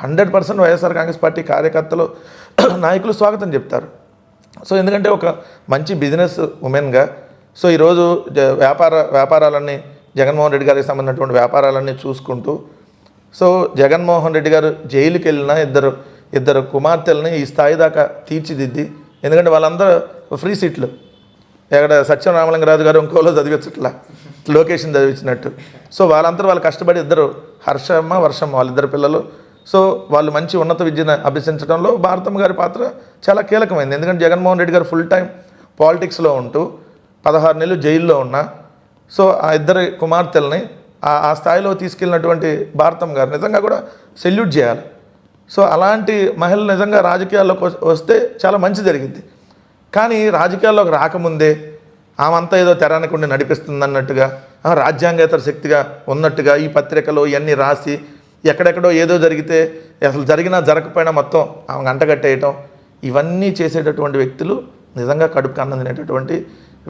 100% వైఎస్ఆర్ కాంగ్రెస్ పార్టీ కార్యకర్తలు నాయకులు స్వాగతం చెప్తారు. సో ఎందుకంటే ఒక మంచి బిజినెస్ ఉమెన్గా సో ఈరోజు వ్యాపారాలన్నీ జగన్మోహన్ రెడ్డి గారికి సంబంధించినటువంటి వ్యాపారాలన్నీ చూసుకుంటూ సో జగన్మోహన్ రెడ్డి గారు జైలుకి వెళ్ళిన ఇద్దరు కుమార్తెలని ఈ స్థాయి దాకా తీర్చిదిద్ది, ఎందుకంటే వాళ్ళందరూ ఫ్రీ సీట్లు, ఎక్కడ సత్యం రామలింగరాజు గారు ఇంకోలో చదివించట్లా, లొకేషన్ చదివించినట్టు. సో వాళ్ళు కష్టపడి ఇద్దరు హర్షమ్మ వర్షమ్మ వాళ్ళిద్దరు పిల్లలు. సో వాళ్ళు మంచి ఉన్నత విద్యను అభ్యసించడంలో భారతమ్మ గారి పాత్ర చాలా కీలకమైంది. ఎందుకంటే జగన్మోహన్ రెడ్డి గారు ఫుల్ టైం పాలిటిక్స్లో ఉంటూ 16 నెలలు జైల్లో ఉన్నా సో ఆ ఇద్దరు కుమార్తెల్ని ఆ స్థాయిలో తీసుకెళ్ళినటువంటి భారతమ్మ గారు నిజంగా కూడా సెల్యూట్ చేయాలి. సో అలాంటి మహిళలు నిజంగా రాజకీయాల్లోకి వస్తే చాలా మంచి జరిగింది. కానీ రాజకీయాల్లోకి రాకముందే ఆమంతా ఏదో తెరానికి నడిపిస్తుంది అన్నట్టుగా, రాజ్యాంగేతర శక్తిగా ఉన్నట్టుగా ఈ పత్రికలో ఇవన్నీ రాసి ఎక్కడెక్కడో ఏదో జరిగితే అసలు జరిగినా జరగకపోయినా మొత్తం ఆమె గంటగట్టేయటం, ఇవన్నీ చేసేటటువంటి వ్యక్తులు నిజంగా కడుపుకి అన్నం తినేటటువంటి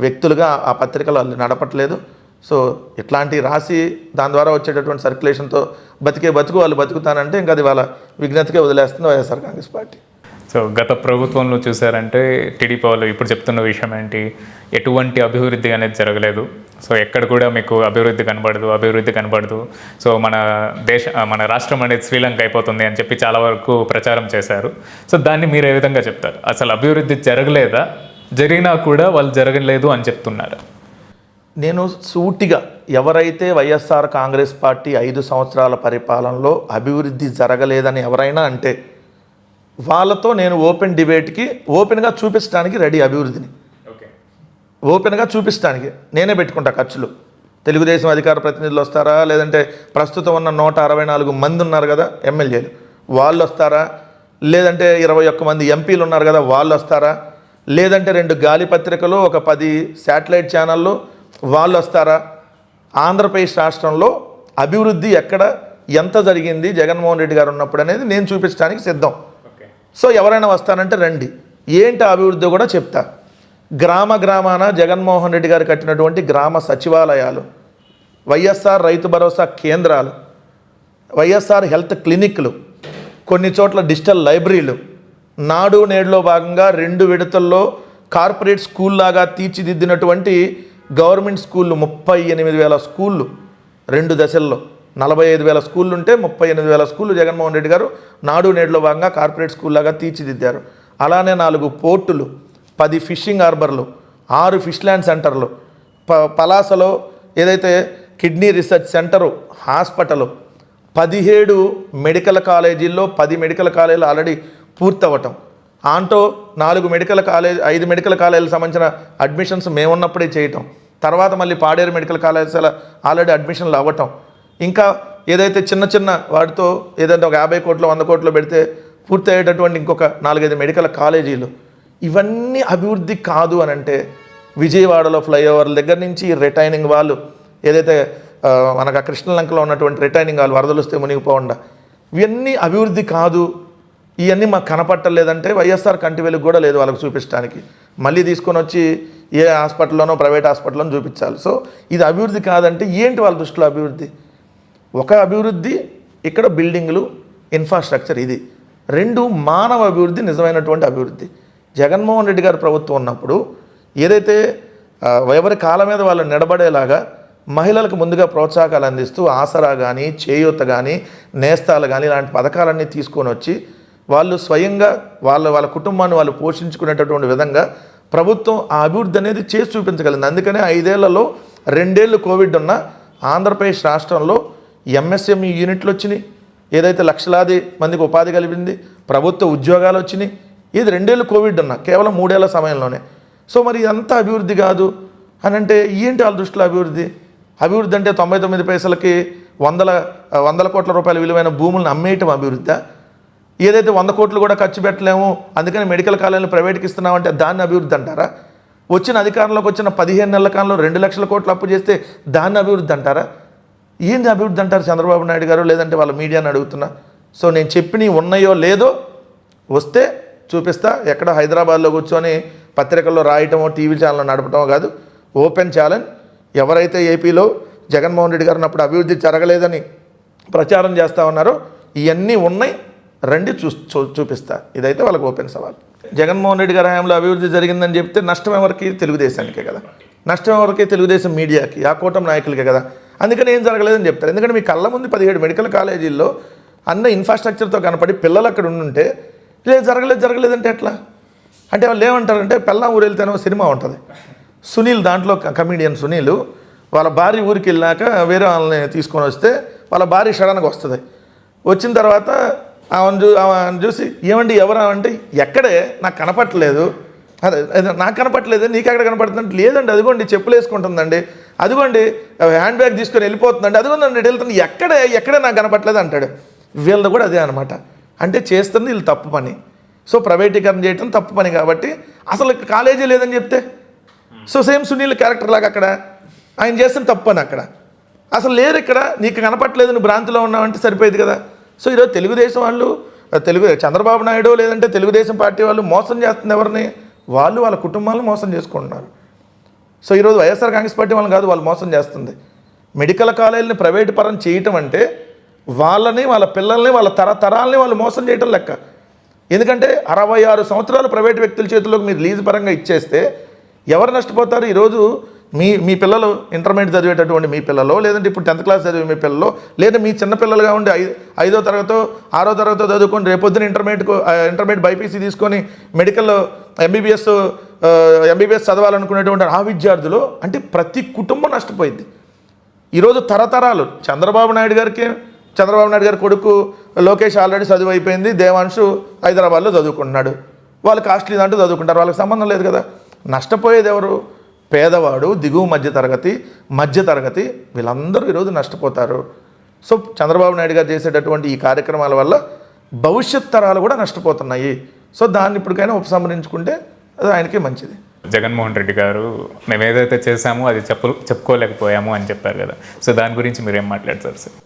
వ్యక్తులుగా ఆ పత్రికలు వాళ్ళు నడపట్లేదు. సో ఇట్లాంటివి రాసి దాని ద్వారా వచ్చేటటువంటి సర్క్యులేషన్తో బతుకు వాళ్ళు బతుకుతానంటే ఇంకా అది వాళ్ళ విజ్ఞతకే వదిలేస్తుంది వైఎస్ఆర్ కాంగ్రెస్ పార్టీ. సో గత ప్రభుత్వంలో చూసారంటే టీడీపీ వాళ్ళు ఇప్పుడు చెప్తున్న విషయం ఏంటి, ఎటువంటి అభివృద్ధి అనేది జరగలేదు. సో ఎక్కడ కూడా మీకు అభివృద్ధి కనబడదు. సో మన రాష్ట్రం అనేది శ్రీలంక అయిపోతుంది అని చెప్పి చాలా వరకు ప్రచారం చేశారు. సో దాన్ని మీరు ఏ విధంగా చెప్తారు? అసలు అభివృద్ధి జరగలేదా, జరిగినా కూడా వాళ్ళు జరగలేదు అని చెప్తున్నారు? నేను సూటిగా ఎవరైతే వైఎస్ఆర్ కాంగ్రెస్ పార్టీ 5 సంవత్సరాల పరిపాలనలో అభివృద్ధి జరగలేదని ఎవరైనా అంటే వాళ్ళతో నేను ఓపెన్ డిబేట్కి ఓపెన్గా చూపించడానికి రెడీ. అభివృద్ధిని ఓపెన్గా చూపించడానికి నేనే పెట్టుకుంటా ఖర్చులు. తెలుగుదేశం అధికార ప్రతినిధులు వస్తారా, లేదంటే ప్రస్తుతం ఉన్న 164 మంది ఉన్నారు కదా ఎమ్మెల్యేలు, వాళ్ళు వస్తారా, లేదంటే 21 మంది ఎంపీలు ఉన్నారు కదా వాళ్ళు వస్తారా, లేదంటే 2 గాలి పత్రికలు, ఒక 10 శాటిలైట్ ఛానళ్ళు వాళ్ళు వస్తారా? ఆంధ్రప్రదేశ్ రాష్ట్రంలో అభివృద్ధి ఎక్కడ ఎంత జరిగింది జగన్మోహన్ రెడ్డి గారు ఉన్నప్పుడు అనేది నేను చూపించడానికి సిద్ధం. సో ఎవరైనా వస్తానంటే రండి. ఏంటి అభివృద్ధి కూడా చెప్తా. గ్రామాన జగన్మోహన్ రెడ్డి గారు కట్టినటువంటి గ్రామ సచివాలయాలు, వైఎస్ఆర్ రైతు భరోసా కేంద్రాలు, వైఎస్ఆర్ హెల్త్ క్లినిక్లు, కొన్ని చోట్ల డిజిటల్ లైబ్రరీలు, నాడు నేడులో భాగంగా 2 విడతల్లో కార్పొరేట్ స్కూల్ లాగా తీర్చిదిద్దినటువంటి గవర్నమెంట్ స్కూళ్ళు 38,000 స్కూళ్ళు 2 దశల్లో. 45,000 స్కూళ్ళు ఉంటే 38,000 స్కూళ్ళు జగన్మోహన్ రెడ్డి గారు నాడు నేడులో భాగంగా కార్పొరేట్ స్కూల్ లాగా తీర్చిదిద్దారు. అలానే 4 పోర్టులు, 10 ఫిషింగ్ హార్బర్లు, 6 ఫిష్ ల్యాండ్ సెంటర్లు, పలాసలో ఏదైతే kidney research centre, hospital, 17 medical కాలేజీల్లో 10 మెడికల్ కాలేజీలు ఆల్రెడీ పూర్తవటం, ఆంటో 4 మెడికల్ కాలేజ్ 5 మెడికల్ కాలేజీలకు సంబంధించిన అడ్మిషన్స్ మేమున్నప్పుడే చేయటం, తర్వాత మళ్ళీ పాడేరు మెడికల్ కాలేజీల ఆల్రెడీ అడ్మిషన్లు అవ్వటం, ఇంకా ఏదైతే చిన్న వాటితో ఏదైతే ఒక 50 కోట్లు 100 కోట్లు పెడితే పూర్తి అయ్యేటటువంటి ఇంకొక 4-5 మెడికల్ కాలేజీలు. ఇవన్నీ అభివృద్ధి కాదు అని అంటే విజయవాడలో ఫ్లైఓవర్ల దగ్గర నుంచి రిటైనింగ్ వాళ్ళు ఏదైతే మనకు ఆ కృష్ణలంకలో ఉన్నటువంటి రిటైనింగ్ వాళ్ళు వరదలు వస్తే మునిగిపోకుండా, ఇవన్నీ అభివృద్ధి కాదు, ఇవన్నీ మాకు కనపట్టలేదంటే వైఎస్ఆర్ కంటి వెలుగు కూడా లేదు వాళ్ళకి చూపించడానికి. మళ్ళీ తీసుకొని వచ్చి ఏ హాస్పిటల్లోనో ప్రైవేట్ హాస్పిటల్లోనో చూపించాలి. సో ఇది అభివృద్ధి కాదంటే ఏంటి వాళ్ళ దృష్టిలో అభివృద్ధి? ఒక అభివృద్ధి ఇక్కడ బిల్డింగులు, ఇన్ఫ్రాస్ట్రక్చర్, ఇది 2 మానవ అభివృద్ధి, నిజమైనటువంటి అభివృద్ధి. జగన్మోహన్ రెడ్డి గారు ప్రభుత్వం ఉన్నప్పుడు ఏదైతే ఎవరి కాళ్ళ మీద వాళ్ళు నిలబడేలాగా మహిళలకు ముందుగా ప్రోత్సాహకాలు అందిస్తూ ఆసరా కానీ, చేయూత కానీ, నేస్తాలు కానీ ఇలాంటి పథకాలన్నీ తీసుకొని వచ్చి వాళ్ళు స్వయంగా వాళ్ళ కుటుంబాన్ని వాళ్ళు పోషించుకునేటటువంటి విధంగా ప్రభుత్వం ఆ అభివృద్ధి అనేది చేసి చూపించగలిగింది. అందుకనే 5 ఏళ్లలో 2 ఏళ్ళు కోవిడ్ ఉన్న ఆంధ్రప్రదేశ్ రాష్ట్రంలో ఎంఎస్ఎంఈ యూనిట్లు వచ్చినాయి, ఏదైతే లక్షలాది మందికి ఉపాధి కలిపింది, ప్రభుత్వ ఉద్యోగాలు వచ్చినాయి. ఇది 2 ఏళ్ళు కోవిడ్ ఉన్న కేవలం 3 ఏళ్ల సమయంలోనే. సో మరి ఇదంతా అభివృద్ధి కాదు అని అంటే ఏంటి వాళ్ళ దృష్టిలో అభివృద్ధి? అభివృద్ధి అంటే 99 పైసలకి వందల కోట్ల రూపాయల విలువైన భూములను అమ్మేయటం అభివృద్ధి? ఏదైతే 100 కోట్లు కూడా ఖర్చు పెట్టలేము అందుకని మెడికల్ కాలేజీలు ప్రైవేట్కి ఇస్తున్నామంటే దాన్ని అభివృద్ధి అంటారా? వచ్చిన అధికారంలోకి వచ్చిన 15 నెలల కాలంలో 2 లక్షల కోట్లు అప్పు చేస్తే దాన్ని అభివృద్ధి అంటారా? ఏంది అభివృద్ధి అంటారు చంద్రబాబు నాయుడు గారు, లేదంటే వాళ్ళ మీడియాని అడుగుతున్నా. సో నేను చెప్పినవి ఉన్నాయో లేదో వస్తే చూపిస్తా. ఎక్కడ హైదరాబాద్లో కూర్చొని పత్రికల్లో రాయటమో టీవీ ఛానల్లో నడపటమో కాదు, ఓపెన్ ఛాలెంజ్. ఎవరైతే ఏపీలో జగన్మోహన్ రెడ్డి గారు అప్పుడు అభివృద్ధి జరగలేదని ప్రచారం చేస్తూ ఉన్నారో ఇవన్నీ ఉన్నాయి, రండి చూపిస్తా. ఇదైతే వాళ్ళకి ఓపెన్ సవాల్. జగన్మోహన్ రెడ్డి గారి హయాంలో అభివృద్ధి జరిగిందని చెప్తే నష్టం ఎవరికి? తెలుగుదేశానికే కదా. నష్టం ఎవరికి? తెలుగుదేశం మీడియాకి, ఆ కూటమి నాయకులకే కదా. అందుకని ఏం జరగలేదని చెప్తారు. ఎందుకంటే మీ కళ్ళ ముందు 17 మెడికల్ కాలేజీల్లో అన్న ఇన్ఫ్రాస్ట్రక్చర్తో కనపడి పిల్లలు అక్కడ ఉండుంటే లేదు జరగలేదంటే ఎట్లా? అంటే వాళ్ళు ఏమంటారంటే పెళ్ళాం ఊరు వెళ్తేనో సినిమా ఉంటుంది, సునీల్ దాంట్లో కమీడియన్ సునీల్ వాళ్ళ భార్య ఊరికి వెళ్ళాక వేరే వాళ్ళని తీసుకొని వస్తే వాళ్ళ భార్య సడన్గా వస్తుంది. వచ్చిన తర్వాత ఆమెను చూసి ఏమండి ఎవరా అంటే ఎక్కడే నాకు కనపట్టలేదు, అదే నాకు కనపట్టలేదు నీకు ఎక్కడ కనపడుతుందంటే లేదండి అదిగోండి చెప్పులు వేసుకుంటుందండి, అదిగోండి హ్యాండ్ బ్యాగ్ తీసుకొని వెళ్ళిపోతుందండి, అదిగోందండి వెళ్తుంది, ఎక్కడే నాకు కనపట్టలేదు అంటాడు. వీళ్ళది కూడా అదే అనమాట. అంటే చేస్తుంది వీళ్ళు తప్పు పని. సో ప్రైవేటీకరణ చేయటం తప్పు పని కాబట్టి అసలు కాలేజీ లేదని చెప్తే సో సేమ్ సునీల్ క్యారెక్టర్ లాగా అక్కడ ఆయన చేస్తున్న తప్పు పని అక్కడ అసలు లేరు. ఇక్కడ నీకు కనపట్టలేదు నువ్వు భ్రాంతిలో ఉన్నావంటే సరిపోయేది కదా. సో ఈరోజు తెలుగుదేశం వాళ్ళు చంద్రబాబు నాయుడు లేదంటే తెలుగుదేశం పార్టీ వాళ్ళు మోసం చేస్తుంది ఎవరిని? వాళ్ళ కుటుంబాలను మోసం చేసుకుంటున్నారు. సో ఈరోజు వైఎస్ఆర్ కాంగ్రెస్ పార్టీ వాళ్ళని కాదు వాళ్ళు మోసం చేస్తుంది. మెడికల్ కాలేజీని ప్రైవేటు పరం చేయటం అంటే వాళ్ళని, వాళ్ళ పిల్లల్ని, వాళ్ళ తరాలని వాళ్ళు మోసం చేయటం లెక్క. ఎందుకంటే 66 సంవత్సరాలు ప్రైవేటు వ్యక్తుల చేతుల్లోకి మీరు లీజు పరంగా ఇచ్చేస్తే ఎవరు నష్టపోతారు? ఈరోజు మీ పిల్లలు ఇంటర్మీడియట్ చదివేటటువంటి మీ పిల్లలు, లేదంటే ఇప్పుడు 10th క్లాస్ చదివే మీ పిల్లలు, లేదా మీ చిన్న పిల్లలుగా ఉండి 5వ తరగతో 6వ తరగతో చదువుకొని రేపొద్దున ఇంటర్మీడియట్ బైపీసీ తీసుకొని మెడికల్ ఎంబీబీఎస్ చదవాలనుకునేటువంటి ఆ విద్యార్థులు అంటే ప్రతి కుటుంబం నష్టపోయింది. ఈరోజు తరతరాలు చంద్రబాబు నాయుడు గారి కొడుకు లోకేష్ ఆల్రెడీ చదువు అయిపోయింది, దేవాంశు హైదరాబాద్లో చదువుకుంటున్నాడు, వాళ్ళు కాస్ట్లీ దాంట్లో చదువుకుంటారు, వాళ్ళకి సంబంధం లేదు కదా. నష్టపోయేది ఎవరు? పేదవాడు, దిగువ మధ్యతరగతి వీళ్ళందరూ ఈరోజు నష్టపోతారు. సో చంద్రబాబు నాయుడు గారు చేసేటటువంటి ఈ కార్యక్రమాల వల్ల భవిష్యత్ తరాలు కూడా నష్టపోతున్నాయి. సో దాన్ని ఇప్పటికైనా ఉపసంహరించుకుంటే అది ఆయనకే మంచిది. జగన్మోహన్ రెడ్డి గారు మేము ఏదైతే చేశామో అది చెప్పుకోలేకపోయాము అని చెప్పారు కదా, సో దాని గురించి మీరు ఏం మాట్లాడతారు సార్?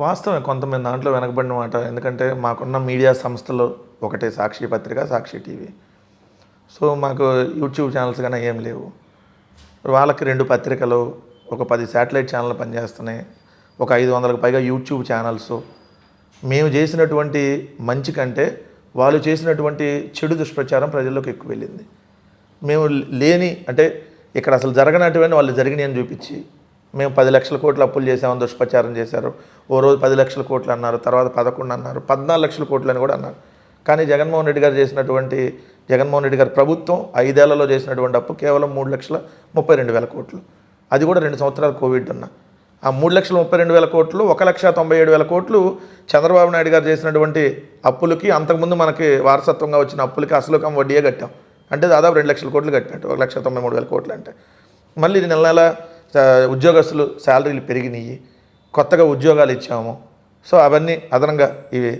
వాస్తవమే, కొంతమంది దాంట్లో వెనకబడిన మాట. ఎందుకంటే మాకున్న మీడియా సంస్థలు ఒకటే సాక్షి పత్రిక, సాక్షి టీవీ. సో మాకు యూట్యూబ్ ఛానల్స్ కానీ ఏం లేవు. వాళ్ళకి 2 పత్రికలు, ఒక 10 శాటిలైట్ ఛానళ్ళు పనిచేస్తున్నాయి, ఒక 500కు పైగా యూట్యూబ్ ఛానల్స్. మేము చేసినటువంటి మంచి కంటే వాళ్ళు చేసినటువంటి చెడు దుష్ప్రచారం ప్రజల్లోకి ఎక్కువ వెళ్ళింది. మేము లేని అంటే ఇక్కడ అసలు జరగనటువంటి వాళ్ళు జరిగినాయి అని చూపించి మేము 10 లక్షల కోట్లు అప్పులు చేసామని దుష్ప్రచారం చేశారు. ఓ రోజు 10 లక్షల కోట్లు అన్నారు, తర్వాత 11 అన్నారు, 14 లక్షల కోట్లు అని కూడా అన్నారు. కానీ జగన్మోహన్ రెడ్డి గారి ప్రభుత్వం 5 ఏళ్లలో చేసినటువంటి అప్పు కేవలం 3,32,000 కోట్లు. అది కూడా 2 సంవత్సరాలు కోవిడ్ ఉన్న. ఆ 3,32,000 కోట్లు 1,97,000 కోట్లు చంద్రబాబు నాయుడు గారు చేసినటువంటి అప్పులకి, అంతకుముందు మనకి వారసత్వంగా వచ్చిన అప్పులకి అసలు వడ్డీయే కట్టాం. అంటే దాదాపు 2 లక్షల కోట్లు కట్టినట్టు, 1,93,000 కోట్లు అంటే. మళ్ళీ నెల ఉద్యోగస్తులు శాలరీలు పెరిగినాయి, కొత్తగా ఉద్యోగాలు ఇచ్చాము. సో అవన్నీ అదనంగా ఇవి.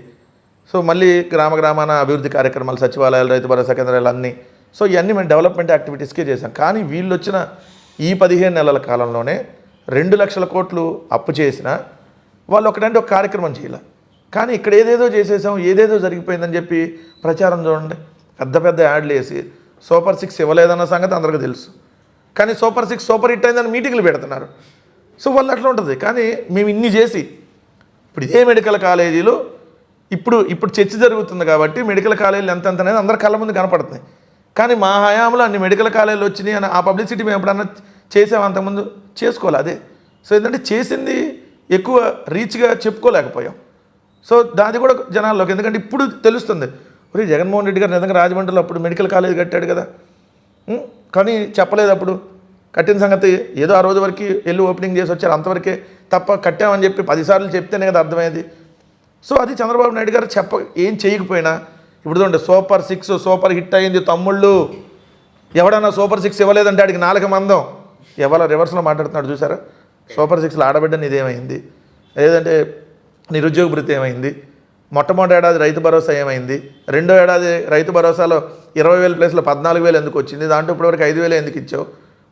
సో మళ్ళీ గ్రామాన అభివృద్ధి కార్యక్రమాలు, సచివాలయాలు, రైతు భరోసా కేంద్రాలు అన్నీ. సో ఇవన్నీ మేము డెవలప్మెంట్ యాక్టివిటీస్కే చేసాం. కానీ వీళ్ళు వచ్చిన ఈ 15 నెలల కాలంలోనే 2 లక్షల కోట్లు అప్పు చేసినా వాళ్ళు ఒకటంటే ఒక కార్యక్రమం చేయాలి. కానీ ఇక్కడ ఏదేదో చేసేసాం, ఏదేదో జరిగిపోయిందని చెప్పి ప్రచారం చూడండి. పెద్ద యాడ్లు వేసి సూపర్ 6 ఇవ్వలేదన్న సంగతి అందరికీ తెలుసు. కానీ సూపర్ 6 సూపర్ హిట్ అయిందని మీటింగ్లు పెడుతున్నారు. సో వాళ్ళు అట్లా ఉంటుంది. కానీ మేము ఇన్ని చేసి ఇప్పుడు ఇదే మెడికల్ కాలేజీలో ఇప్పుడు చర్చ జరుగుతుంది కాబట్టి మెడికల్ కాలేజీలు ఎంత అనేది అందరి కళ్ళ ముందు కనపడుతున్నాయి. కానీ మా హయాంలో అన్ని మెడికల్ కాలేజీలు వచ్చినాయి అని ఆ పబ్లిసిటీ మేము ఎప్పుడన్నా చేసాము, అంతకుముందు చేసుకోవాలి. అదే సో ఏంటంటే చేసింది ఎక్కువ రీచ్గా చెప్పుకోలేకపోయాం. సో దాది కూడా జనాల్లోకి, ఎందుకంటే ఇప్పుడు తెలుస్తుంది, ఒరే జగన్మోహన్ రెడ్డి గారు నిజంగా రాజమండ్రిలో అప్పుడు మెడికల్ కాలేజ్ కట్టాడు కదా, కానీ చెప్పలేదు. అప్పుడు కట్టిన సంగతి ఏదో ఆ రోజు వరకు వెళ్ళి ఓపెనింగ్ చేసి వచ్చారు, అంతవరకే తప్ప కట్టామని చెప్పి 10 సార్లు చెప్తేనే కదా అర్థమైంది. సో అది చంద్రబాబు నాయుడు గారు ఏం చేయకపోయినా ఇప్పుడు చూడండి, సూపర్ 6 సూపర్ హిట్ అయింది తమ్ముళ్ళు. ఎవడన్నా సూపర్ 6 ఇవ్వలేదంటే ఆడికి 4 మందం. ఎవరో రివర్స్లో మాట్లాడుతున్నాడు చూసారా? సూపర్ 6లో ఆడబిడ్డ నీదేమైంది, లేదంటే నిరుద్యోగ భృతి ఏమైంది, మొట్టమొదటి ఏడాది రైతు భరోసా ఏమైంది, రెండో ఏడాది రైతు భరోసాలో 20,000 ప్లేస్లో 14,000 ఎందుకు వచ్చింది, దాంట్లో ఇప్పటివరకు 5,000 ఎందుకు ఇచ్చావు,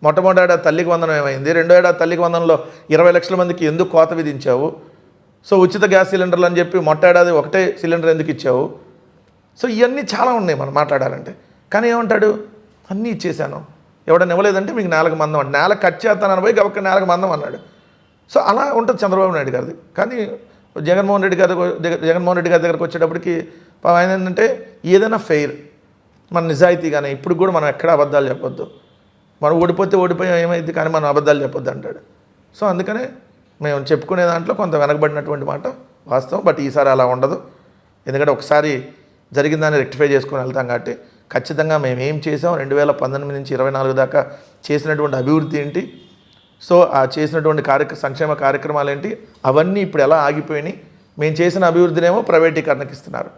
మొట్టమొదటి ఏడాది తల్లికి వందనం ఏమైంది, రెండో ఏడాది తల్లికి వందనంలో 20 లక్షల మందికి ఎందుకు కోత విధించావు, సో ఉచిత గ్యాస్ సిలిండర్లు అని చెప్పి ఏడాది ఒకటే సిలిండర్ ఎందుకు ఇచ్చావు. సో ఇవన్నీ చాలా ఉన్నాయి మనం మాట్లాడాలంటే. కానీ ఏమంటాడు, అన్నీ ఇచ్చేసాను, ఎవడన్నా ఇవ్వలేదంటే మీకు 4 మందం అంటే 4 కట్ చేస్తానని పోయి ఒక 4 మందం అన్నాడు. సో అలా ఉంటుంది చంద్రబాబు నాయుడు గారిది. కానీ జగన్మోహన్ రెడ్డి గారి దగ్గరకు వచ్చేటప్పటికి ఆయన ఏంటంటే ఏదైనా ఫెయిర్, మన నిజాయితీగానే, ఇప్పుడు కూడా మనం ఎక్కడ అబద్ధాలు చెప్పొద్దు, మనం ఓడిపోయాం ఏమైంది కానీ మనం అబద్ధాలు చెప్పొద్దు అంటాడు. సో అందుకనే మేము చెప్పుకునే దాంట్లో కొంత వెనకబడినటువంటి మాట వాస్తవం. బట్ ఈసారి అలా ఉండదు, ఎందుకంటే ఒకసారి జరిగిన దాన్ని రెక్టిఫై చేసుకొని వెళ్తాం కాబట్టి ఖచ్చితంగా మేము ఏం చేసాం, 2019 నుంచి 24 దాకా చేసినటువంటి అభివృద్ధి ఏంటి, సో ఆ చేసినటువంటి సంక్షేమ కార్యక్రమాలు ఏంటి, అవన్నీ ఇప్పుడు ఎలా ఆగిపోయినాయి. మేము చేసిన అభివృద్ధినేమో ప్రైవేటీకరణకి ఇస్తున్నారు,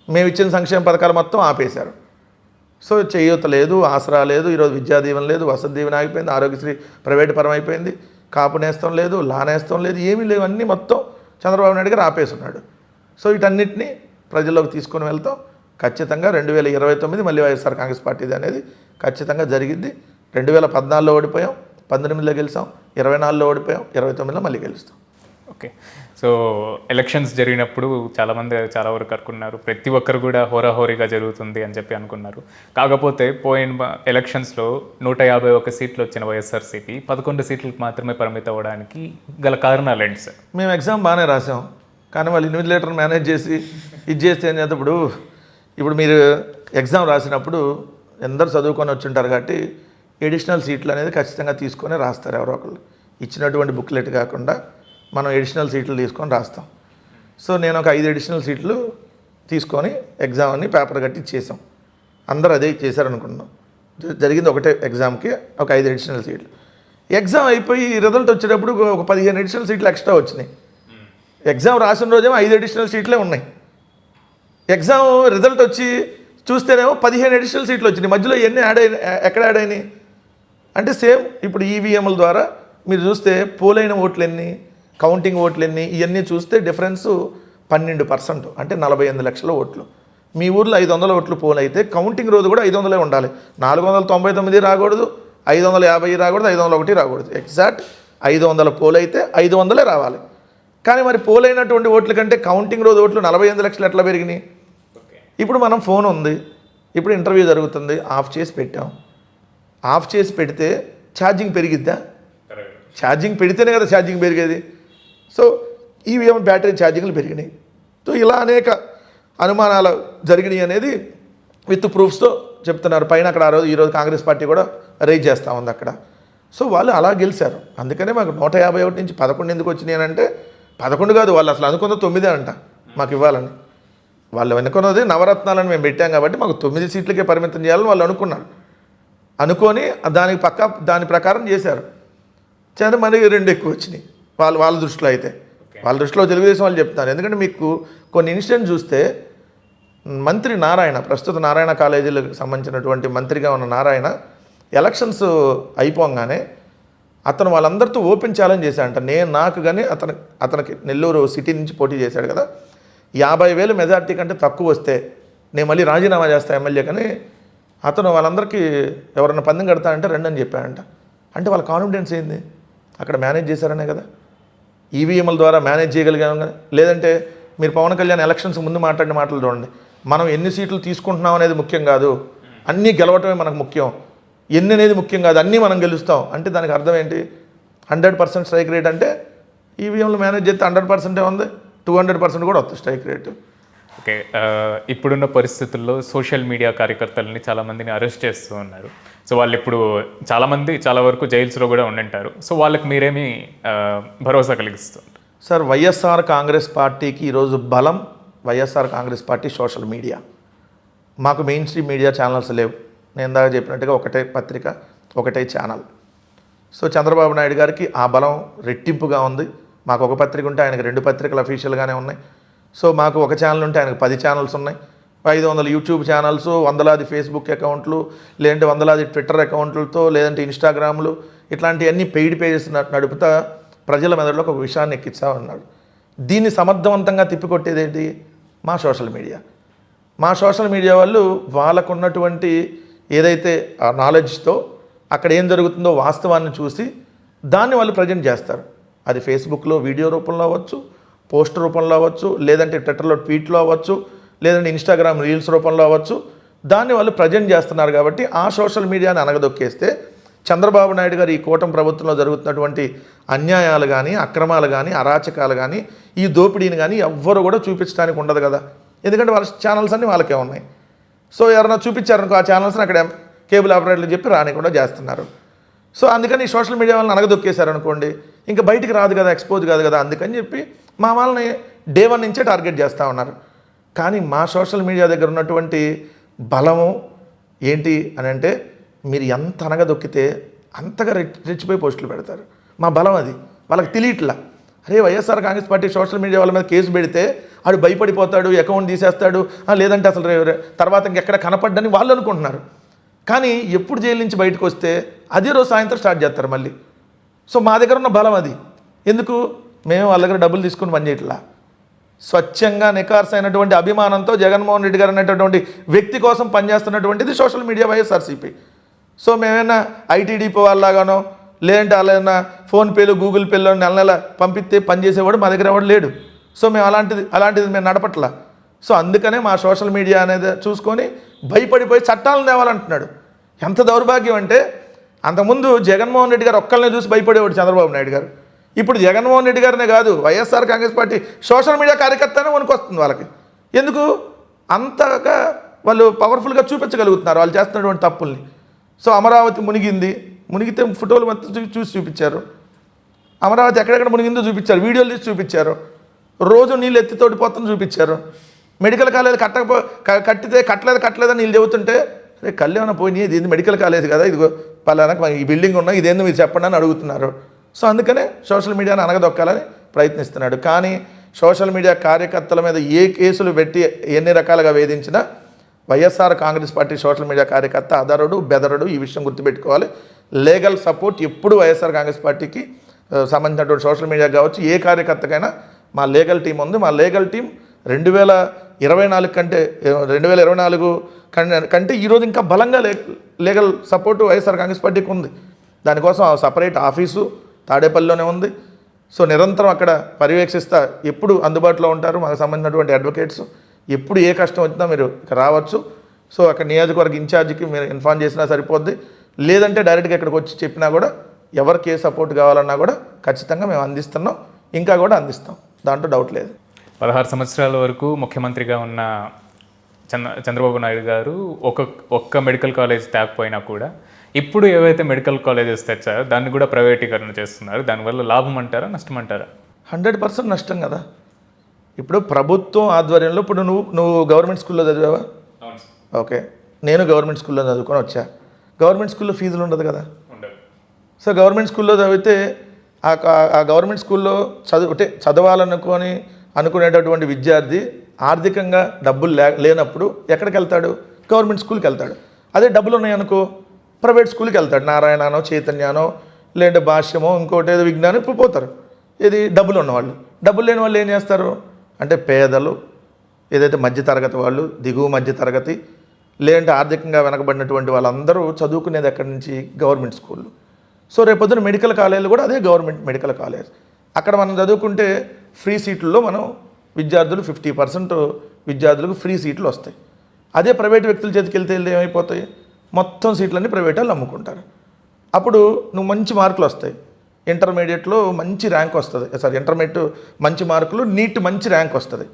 మేము ఇచ్చిన సంక్షేమ పథకాలు మొత్తం ఆపేశారు. సో చేయూత లేదు, ఆసరా లేదు, ఈరోజు విద్యాదీవెన లేదు, వసతి దీవెన ఆగిపోయింది, ఆరోగ్యశ్రీ ప్రైవేటు పరం అయిపోయింది, కాపు నేస్తం లేదు, లా నేస్తం లేదు, ఏమీ లేవు, అన్నీ మొత్తం చంద్రబాబు నాయుడు గారు ఆపేస్తున్నాడు. సో వీటన్నిటిని ప్రజల్లోకి తీసుకొని వెళ్తాం. ఖచ్చితంగా 2029 మళ్ళీ వైఎస్ఆర్ కాంగ్రెస్ పార్టీది అనేది ఖచ్చితంగా జరిగింది. 2014లో ఓడిపోయాం, 19లో గెలిచాం, 24లో ఓడిపోయాం, 29లో మళ్ళీ గెలుస్తాం. ఓకే, సో ఎలక్షన్స్ జరిగినప్పుడు చాలామంది చాలా వరకు అనుకున్నారు, ప్రతి ఒక్కరు కూడా హోరాహోరీగా జరుగుతుంది అని చెప్పి అనుకున్నారు. కాకపోతే పోయిన ఎలక్షన్స్లో 151 సీట్లు వచ్చిన వైఎస్ఆర్సీపీ 11 సీట్లకు మాత్రమే పరిమితం అవ్వడానికి గల కారణాలు ఏంటి సార్? మేము ఎగ్జామ్ బాగానే రాసాం, కానీ వాళ్ళు ఇన్విజిలేటర్ మేనేజ్ చేసి ఇది చేస్తే ఏం చేస్తే ఇప్పుడు మీరు ఎగ్జామ్ రాసినప్పుడు అందరూ చదువుకొని వచ్చుంటారు కాబట్టి ఎడిషనల్ సీట్లు అనేది ఖచ్చితంగా తీసుకొని రాస్తారు. ఎవరో ఒకళ్ళు ఇచ్చినటువంటి బుక్లెట్ కాకుండా మనం ఎడిషనల్ సీట్లు తీసుకొని రాస్తాం. సో నేను ఒక 5 ఎడిషనల్ సీట్లు తీసుకొని ఎగ్జామ్ అన్ని పేపర్ కట్టి ఇచ్చేసాం. అందరూ అదే చేశారనుకుంటున్నాం. జరిగింది ఒకటే ఎగ్జామ్కి ఒక 5 ఎడిషనల్ సీట్లు. ఎగ్జామ్ అయిపోయి రిజల్ట్ వచ్చేటప్పుడు ఒక 15 అడిషనల్ సీట్లు ఎక్స్ట్రా వచ్చినాయి. ఎగ్జామ్ రాసిన రోజేమో 5 అడిషనల్ సీట్లే ఉన్నాయి. ఎగ్జామ్ రిజల్ట్ వచ్చి చూస్తేనేమో 15 అడిషనల్ సీట్లు వచ్చినాయి. మధ్యలో ఎన్ని యాడ్ అయినాయి, ఎక్కడ యాడ్ అయినాయి అంటే సేమ్ ఇప్పుడు ఈవీఎంల ద్వారా మీరు చూస్తే పోలైన ఓట్లు ఎన్ని, కౌంటింగ్ ఓట్లు ఎన్ని, ఇవన్నీ చూస్తే డిఫరెన్స్ 12%, అంటే 48 లక్షల ఓట్లు. మీ ఊర్లో 500 ఓట్లు పోల్ అయితే కౌంటింగ్ రోజు కూడా 500 ఉండాలి. 499 రాకూడదు, 550 రాకూడదు, 501 రాకూడదు. ఎగ్జాక్ట్ 500 పోల్ అయితే 500 రావాలి. కానీ మరి పోలైనటువంటి ఓట్ల కంటే కౌంటింగ్ రోజు ఓట్లు 48 లక్షలు ఎట్లా పెరిగినాయి? ఇప్పుడు మనం ఫోన్ ఉంది, ఇప్పుడు ఇంటర్వ్యూ జరుగుతుంది, ఆఫ్ చేసి పెట్టాం. ఆఫ్ చేసి పెడితే ఛార్జింగ్ పెరిగిద్దా? ఛార్జింగ్ పెడితేనే కదా ఛార్జింగ్ పెరిగేది. సో ఈవీఎం బ్యాటరీ ఛార్జింగ్లు పెరిగినాయి. సో ఇలా అనేక అనుమానాలు జరిగినాయి అనేది విత్ ప్రూఫ్స్తో చెప్తున్నారు. పైన అక్కడ ఈరోజు కాంగ్రెస్ పార్టీ కూడా రైజ్ చేస్తూ ఉంది అక్కడ. సో వాళ్ళు అలా గెలిచారు. అందుకనే మాకు 151 నుంచి 11 ఎందుకు వచ్చినాయి అని అంటే 11 కాదు, వాళ్ళు అసలు అనుకున్న 9 అంట మాకు ఇవ్వాలని. వాళ్ళు అనుకున్నది నవరత్నాలను మేము పెట్టాం కాబట్టి మాకు 9 సీట్లకే పరిమితం చేయాలని వాళ్ళు అనుకున్నారు. అనుకొని దాని ప్రకారం చేశారు. చాలా మరి 2 ఎక్కువ వచ్చినాయి వాళ్ళ దృష్టిలో. అయితే వాళ్ళ దృష్టిలో తెలుగుదేశం వాళ్ళు చెప్తున్నారు. ఎందుకంటే మీకు కొన్ని ఇన్సిడెంట్ చూస్తే మంత్రి నారాయణ, ప్రస్తుత నారాయణ కాలేజీలకు సంబంధించినటువంటి మంత్రిగా ఉన్న నారాయణ ఎలక్షన్స్ అయిపోగానే అతను వాళ్ళందరితో ఓపెన్ ఛాలెంజ్ చేశాడంట. నాకు కానీ అతనికి నెల్లూరు సిటీ నుంచి పోటీ చేశాడు కదా, 50,000 మెజార్టీ కంటే తక్కువ వస్తే నేను మళ్ళీ రాజీనామా చేస్తాను ఎమ్మెల్యే. కానీ అతను వాళ్ళందరికీ ఎవరైనా పందెం కడతానంటే రండి అని చెప్పాడంట. అంటే వాళ్ళ కాన్ఫిడెన్స్ ఏంది? అక్కడ మేనేజ్ చేశారనే కదా, ఈవీఎంల ద్వారా మేనేజ్ చేయగలిగాం కదా. లేదంటే మీరు పవన్ కళ్యాణ్ ఎలక్షన్స్ ముందు మాట్లాడిన మాటలు చూడండి, మనం ఎన్ని సీట్లు తీసుకుంటున్నాం అనేది ముఖ్యం కాదు, అన్నీ గెలవటమే మనకు ముఖ్యం, ఎన్ని అనేది ముఖ్యం కాదు, అన్నీ మనం గెలుస్తాం అంటే దానికి అర్థం ఏంటి? 100% స్ట్రైక్ రేట్ అంటే ఈవీఎంలు మేనేజ్ చేస్తే 100% ఉంది, 200% కూడా వస్తుంది స్ట్రైక్ రేటు. ఓకే, ఇప్పుడున్న పరిస్థితుల్లో సోషల్ మీడియా కార్యకర్తలని చాలామందిని అరెస్ట్ చేస్తూ ఉన్నారు. సో వాళ్ళు ఇప్పుడు చాలామంది చాలా వరకు జైల్స్లో కూడా ఉండింటారు. సో వాళ్ళకి మీరేమి భరోసా కలిగిస్తుంది? సార్, వైఎస్ఆర్ కాంగ్రెస్ పార్టీకి ఈరోజు బలం YSR Congress party social media. మాకు మెయిన్ స్ట్రీమ్ మీడియా ఛానల్స్ లేవు. నేను ఇందాక చెప్పినట్టుగా ఒకటే పత్రిక, ఒకటే ఛానల్. సో చంద్రబాబు నాయుడు గారికి ఆ బలం రెట్టింపుగా ఉంది. మాకు ఒక పత్రిక ఉంటే ఆయనకు 2 పత్రికలు అఫీషియల్గానే ఉన్నాయి. సో మాకు ఒక ఛానల్ ఉంటే ఆయనకు 10 ఛానల్స్ ఉన్నాయి. 500 యూట్యూబ్ ఛానల్స్, 100 ఫేస్బుక్ అకౌంట్లు, లేదంటే 100 ట్విట్టర్ అకౌంట్లతో, లేదంటే ఇన్స్టాగ్రామ్లు, ఇట్లాంటివన్నీ పెయిడ్ పేజెస్ నడుపుతా ప్రజల మెదడులోకి ఒక విషయాన్ని ఎక్కించా ఉన్నాడు. దీన్ని సమర్థవంతంగా తిప్పికొట్టేది ఏంటి? మా సోషల్ మీడియా. మా సోషల్ మీడియా వాళ్ళు వాళ్ళకున్నటువంటి ఏదైతే ఆ నాలెడ్జ్తో అక్కడ ఏం జరుగుతుందో వాస్తవాన్ని చూసి దాన్ని వాళ్ళు ప్రజెంట్ చేస్తారు. అది ఫేస్బుక్లో వీడియో రూపంలో అవ్వచ్చు, పోస్ట్ రూపంలో అవ్వచ్చు, లేదంటే ట్విట్టర్లో ట్వీట్లో అవ్వచ్చు, లేదంటే ఇన్స్టాగ్రామ్ రీల్స్ రూపంలో అవ్వచ్చు. దాన్ని వాళ్ళు ప్రజెంట్ చేస్తున్నారు. కాబట్టి ఆ సోషల్ మీడియాని అనగదొక్కేస్తే చంద్రబాబు నాయుడు గారు ఈ కూటమి ప్రభుత్వంలో జరుగుతున్నటువంటి అన్యాయాలు కానీ, అక్రమాలు కానీ, అరాచకాలు కానీ, ఈ దోపిడీని కానీ ఎవ్వరు కూడా చూపించడానికి ఉండదు కదా. ఎందుకంటే వాళ్ళ ఛానల్స్ అన్నీ వాళ్ళకే ఉన్నాయి. సో ఎవరైనా చూపించారనుకో ఆ ఛానల్స్ని అక్కడ కేబుల్ ఆపరేటర్లు చెప్పి రానికుండా చేస్తున్నారు. సో అందుకని ఈ సోషల్ మీడియా వాళ్ళని అనగదొక్కేశారనుకోండి, ఇంకా బయటికి రాదు కదా, ఎక్స్పోజ్ కాదు కదా. అందుకని చెప్పి మా వాళ్ళని డే 1 నుంచే టార్గెట్ చేస్తూ ఉన్నారు. కానీ మా సోషల్ మీడియా దగ్గర ఉన్నటువంటి బలము ఏంటి అని అంటే, మీరు ఎంత అనగదొక్కితే అంతగా రెచ్చిపోయి పోస్టులు పెడతారు. మా బలం అది. వాళ్ళకి తెలియట్లా. అరే YSR Congress party social media వాళ్ళ మీద కేసు పెడితే ఆడు భయపడిపోతాడు, అకౌంట్ తీసేస్తాడు, లేదంటే అసలు తర్వాత ఇంకెక్కడ కనపడ్డని వాళ్ళు అనుకుంటున్నారు. కానీ ఎప్పుడు జైలు నుంచి బయటకు వస్తే అదే రోజు సాయంత్రం స్టార్ట్ చేస్తారు మళ్ళీ. సో మా దగ్గర ఉన్న బలం అది. ఎందుకు? మేము వాళ్ళ దగ్గర డబ్బులు తీసుకుని పనిచేయట్లా. స్వచ్ఛంగా నికార్సైనటువంటి అభిమానంతో జగన్మోహన్ రెడ్డి గారు అనేటటువంటి వ్యక్తి కోసం పనిచేస్తున్నటువంటిది సోషల్ మీడియా వైఎస్ఆర్సీపీ. సో మేమైనా ఐటీడీపీ వాళ్ళలాగానో, లేదంటే అలాగైనా ఫోన్పేలు, గూగుల్ పేలో నెల పంపిస్తే పనిచేసేవాడు మా దగ్గర ఎవడు లేడు. సో మేము అలాంటిది మేము నడపట్లా. సో అందుకనే మా సోషల్ మీడియా అనేది చూసుకొని భయపడిపోయి చట్టాలను తేవాలంటున్నాడు. ఎంత దౌర్భాగ్యం అంటే, అంతకుముందు జగన్మోహన్ రెడ్డి గారు ఒక్కళ్ళనే చూసి భయపడేవాడు చంద్రబాబు నాయుడు గారు. ఇప్పుడు జగన్మోహన్ రెడ్డి గారినే కాదు, YSR Congress party social media కార్యకర్తనే వణుకొస్తుంది వాళ్ళకి. ఎందుకు? అంతగా వాళ్ళు పవర్ఫుల్గా చూపించగలుగుతున్నారు వాళ్ళు చేస్తున్నటువంటి తప్పుల్ని. సో అమరావతి మునిగితే ఫోటోలు మొత్తం చూసి చూపించారు. అమరావతి ఎక్కడెక్కడ మునిగిందో చూపించారు, వీడియోలు తీసి చూపించారు. రోజు నీళ్ళు ఎత్తి తోడిపోతుందని చూపించారు. మెడికల్ కాలేజ్ కట్టలేదని వీళ్ళు చెబుతుంటే, అరే కళ్ళు ఏమైనా పోయినాయి, ఇది మెడికల్ కాలేజ్ కదా, ఇదిగో పలానా ఈ బిల్డింగ్ ఉన్నా ఇదేందో మీరు చెప్పండి అని అడుగుతున్నారు. సో అందుకనే సోషల్ మీడియాని అనగదొక్కాలని ప్రయత్నిస్తున్నాడు. కానీ సోషల్ మీడియా కార్యకర్తల మీద ఏ కేసులు పెట్టి ఎన్ని రకాలుగా వేధించినా YSR Congress party social media కార్యకర్త అదరుడు బెదరుడు. ఈ విషయం గుర్తుపెట్టుకోవాలి. లీగల్ సపోర్ట్ ఎప్పుడు వైఎస్ఆర్ కాంగ్రెస్ పార్టీకి సంబంధించినటువంటి సోషల్ మీడియా కావచ్చు ఏ కార్యకర్తకైనా మా లీగల్ టీం ఉంది. మా లీగల్ టీం 2024 కంటే 2024 కంటే ఈరోజు ఇంకా బలంగా లీగల్ సపోర్టు వైఎస్ఆర్ కాంగ్రెస్ పార్టీకి ఉంది. దానికోసం సపరేట్ ఆఫీసు తాడేపల్లిలోనే ఉంది. సో నిరంతరం అక్కడ పర్యవేక్షిస్తా ఎప్పుడు అందుబాటులో ఉంటారు మాకు సంబంధించినటువంటి అడ్వకేట్స్. ఎప్పుడు ఏ కష్టం వచ్చినా మీరు ఇక్కడ రావచ్చు. సో అక్కడ నియోజకవర్గ ఇన్ఛార్జికి మీరు ఇన్ఫార్మ్ చేసినా సరిపోద్ది. లేదంటే డైరెక్ట్గా ఇక్కడికి వచ్చి చెప్పినా కూడా ఎవరికి ఏ సపోర్ట్ కావాలన్నా కూడా ఖచ్చితంగా మేము అందిస్తున్నాం, ఇంకా కూడా అందిస్తాం, దాంట్లో డౌట్ లేదు. 16 సంవత్సరాల వరకు ముఖ్యమంత్రిగా ఉన్న చంద్రబాబు నాయుడు గారు ఒక్క మెడికల్ కాలేజ్ తేకపోయినా కూడా ఇప్పుడు ఏవైతే మెడికల్ కాలేజెస్ తెచ్చారో దాన్ని కూడా ప్రైవేటీకరణ చేస్తున్నారు. దానివల్ల లాభం అంటారా నష్టం అంటారా? 100% నష్టం కదా. ఇప్పుడు ప్రభుత్వం ఆధ్వర్యంలో ఇప్పుడు నువ్వు గవర్నమెంట్ స్కూల్లో చదివావా? ఓకే, నేను గవర్నమెంట్ స్కూల్లో చదువుకొని వచ్చా. గవర్నమెంట్ స్కూల్లో ఫీజులు ఉండదు కదా. సో గవర్నమెంట్ స్కూల్లో చదివితే ఆ గవర్నమెంట్ స్కూల్లో అనుకునేటటువంటి విద్యార్థి ఆర్థికంగా డబ్బులు లేనప్పుడు ఎక్కడికి వెళ్తాడు? గవర్నమెంట్ స్కూల్కి వెళ్తాడు. అదే డబ్బులు ఉన్నాయనుకో ప్రైవేట్ స్కూల్కి వెళ్తాడు. నారాయణనో చైతన్యానో లేదంటే భాష్యమో ఇంకోటి ఏదో విజ్ఞానం ఇప్పుడు పోతారు. ఇది డబ్బులు ఉన్నవాళ్ళు. డబ్బులు లేని వాళ్ళు ఏం చేస్తారు అంటే పేదలు, ఏదైతే మధ్యతరగతి వాళ్ళు, దిగువ మధ్యతరగతి, లేదంటే ఆర్థికంగా వెనకబడినటువంటి వాళ్ళందరూ చదువుకునేది ఎక్కడి నుంచి? గవర్నమెంట్ స్కూళ్ళు. సో రేపొద్దున మెడికల్ కాలేజీలు కూడా అదే గవర్నమెంట్ మెడికల్ కాలేజ్. అక్కడ మనం చదువుకుంటే ఫ్రీ సీట్లలో మనం విద్యార్థులు 50% విద్యార్థులకు ఫ్రీ సీట్లు వస్తాయి. అదే ప్రైవేట్ వ్యక్తుల చేతికి వెళ్తే ఏమైపోతాయి? మొత్తం సీట్లన్నీ ప్రైవేట్ వాళ్ళు అమ్ముకుంటారు. అప్పుడు నువ్వు మంచి మార్కులు వస్తాయి, ఇంటర్మీడియట్లో మంచి ర్యాంక్ వస్తుంది, ఇంటర్మీడియట్ మంచి మార్కులు, నీట్ మంచి ర్యాంక్ వస్తుంది.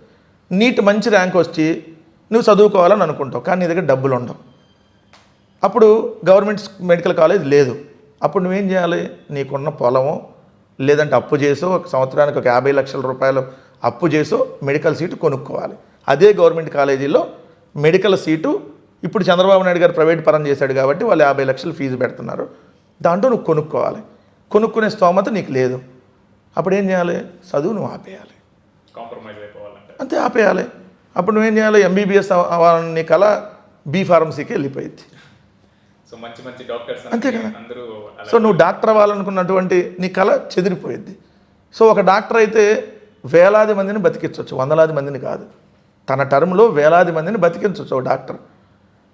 నీట్ మంచి ర్యాంక్ వచ్చి నువ్వు చదువుకోవాలని అనుకుంటావు, కానీ నీ దగ్గర డబ్బులు ఉండవు. అప్పుడు గవర్నమెంట్ మెడికల్ కాలేజ్ లేదు. అప్పుడు నువ్వేం చేయాలి? నీకున్న పొలమో లేదంటే అప్పు చేసో ఒక సంవత్సరానికి ఒక 50 లక్షల రూపాయలు అప్పు చేసో మెడికల్ సీటు కొనుక్కోవాలి. అదే గవర్నమెంట్ కాలేజీలో మెడికల్ సీటు ఇప్పుడు చంద్రబాబు నాయుడు గారు ప్రైవేట్ పరం చేశాడు కాబట్టి వాళ్ళు 50 లక్షలు ఫీజు పెడుతున్నారు. దాంట్లో నువ్వు కొనుక్కోవాలి. కొనుక్కునే స్తోమత నీకు లేదు. అప్పుడు ఏం చేయాలి? చదువు నువ్వు ఆపేయాలి, అంతే ఆపేయాలి. అప్పుడు నువ్వేం చేయాలి? ఎంబీబీఎస్ అవ్వాలని కల బీ ఫార్మసీకి వెళ్ళిపోయింది. అంతే కదా. సో నువ్వు డాక్టర్ అవ్వాలనుకున్నటువంటి నీ కళ చెదిరిపోయింది. సో ఒక డాక్టర్ అయితే వేలాది మందిని బతికించవచ్చు, వందలాది మందిని కాదు. తన టర్మ్లో వేలాది మందిని బతికించవచ్చు ఒక డాక్టర్.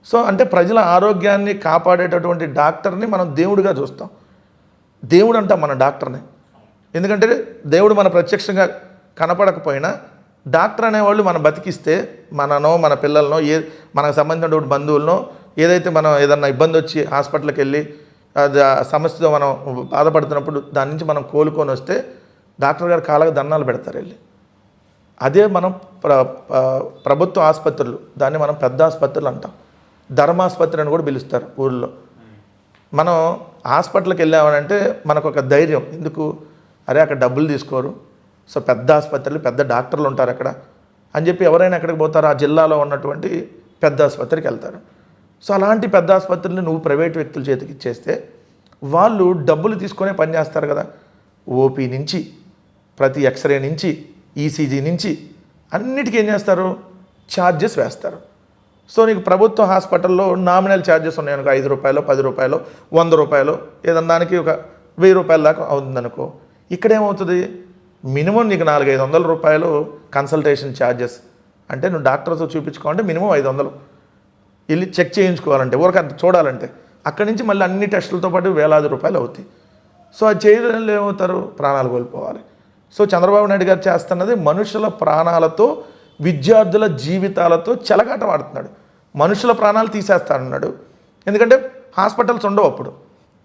సో అంటే ప్రజల ఆరోగ్యాన్ని కాపాడేటటువంటి డాక్టర్ని మనం దేవుడిగా చూస్తాం. దేవుడు అంటాం మన డాక్టర్ని. ఎందుకంటే దేవుడు మన ప్రత్యక్షంగా కనపడకపోయినా డాక్టర్ అనేవాళ్ళు మనం బతికిస్తే మననో మన పిల్లలనో మనకు సంబంధించినటువంటి బంధువులనో ఏదైతే మనం ఏదన్నా ఇబ్బంది వచ్చి హాస్పిటల్కి వెళ్ళి అది సమస్యతో మనం బాధపడుతున్నప్పుడు దాని నుంచి మనం కోలుకొని వస్తే డాక్టర్ గారు కాళ్ళకు దండాలు పెడతారు వెళ్ళి. అదే మనం ప్రభుత్వ ఆసుపత్రులు, దాన్ని మనం పెద్ద ఆసుపత్రులు అంటాం, ధర్మాసుపత్రి అని కూడా పిలుస్తారు ఊళ్ళో. మనం హాస్పిటల్కి వెళ్ళామనంటే మనకు ఒక ధైర్యం, ఎందుకు? అరే అక్కడ డబ్బులు తీసుకోరు, సో పెద్ద ఆసుపత్రులు పెద్ద డాక్టర్లు ఉంటారు అక్కడ అని చెప్పి ఎవరైనా ఎక్కడికి పోతారు? ఆ జిల్లాలో ఉన్నటువంటి పెద్ద ఆసుపత్రికి వెళ్తారు. సో అలాంటి పెద్ద ఆసుపత్రులు నువ్వు ప్రైవేట్ వ్యక్తుల చేతికి ఇచ్చేస్తే వాళ్ళు డబ్బులు తీసుకొనే పనిచేస్తారు కదా. ఓపీ నుంచి ప్రతి ఎక్స్రే నుంచి ఈసీజీ నుంచి అన్నిటికీ ఏం చేస్తారు? ఛార్జెస్ వేస్తారు. సో నీకు ప్రభుత్వ హాస్పిటల్లో నామినల్ ఛార్జెస్ ఉన్నాయి అనుకో, 5 రూపాయలు 10 రూపాయలు 100 రూపాయలు ఏదన్నా దానికి ఒక 1000 రూపాయల దాకా అవుతుందనుకో. ఇక్కడేమవుతుంది? మినిమం నీకు 400-500 రూపాయలు కన్సల్టేషన్ ఛార్జెస్. అంటే నువ్వు డాక్టర్తో చూపించుకోవాలంటే మినిమం 500 వెళ్ళి చెక్ చేయించుకోవాలంటే, ఊరికి అంత చూడాలంటే. అక్కడి నుంచి మళ్ళీ అన్ని టెస్టులతో పాటు వేలాది రూపాయలు అవుతాయి. సో అది చేయడంలో ఏమవుతారు? ప్రాణాలు కోల్పోవాలి. సో చంద్రబాబు నాయుడు గారు చేస్తున్నది మనుషుల ప్రాణాలతో విద్యార్థుల జీవితాలతో చెలగాటం ఆడుతున్నాడు. మనుషుల ప్రాణాలు తీసేస్తానన్నాడు. ఎందుకంటే హాస్పిటల్స్ ఉండవు అప్పుడు.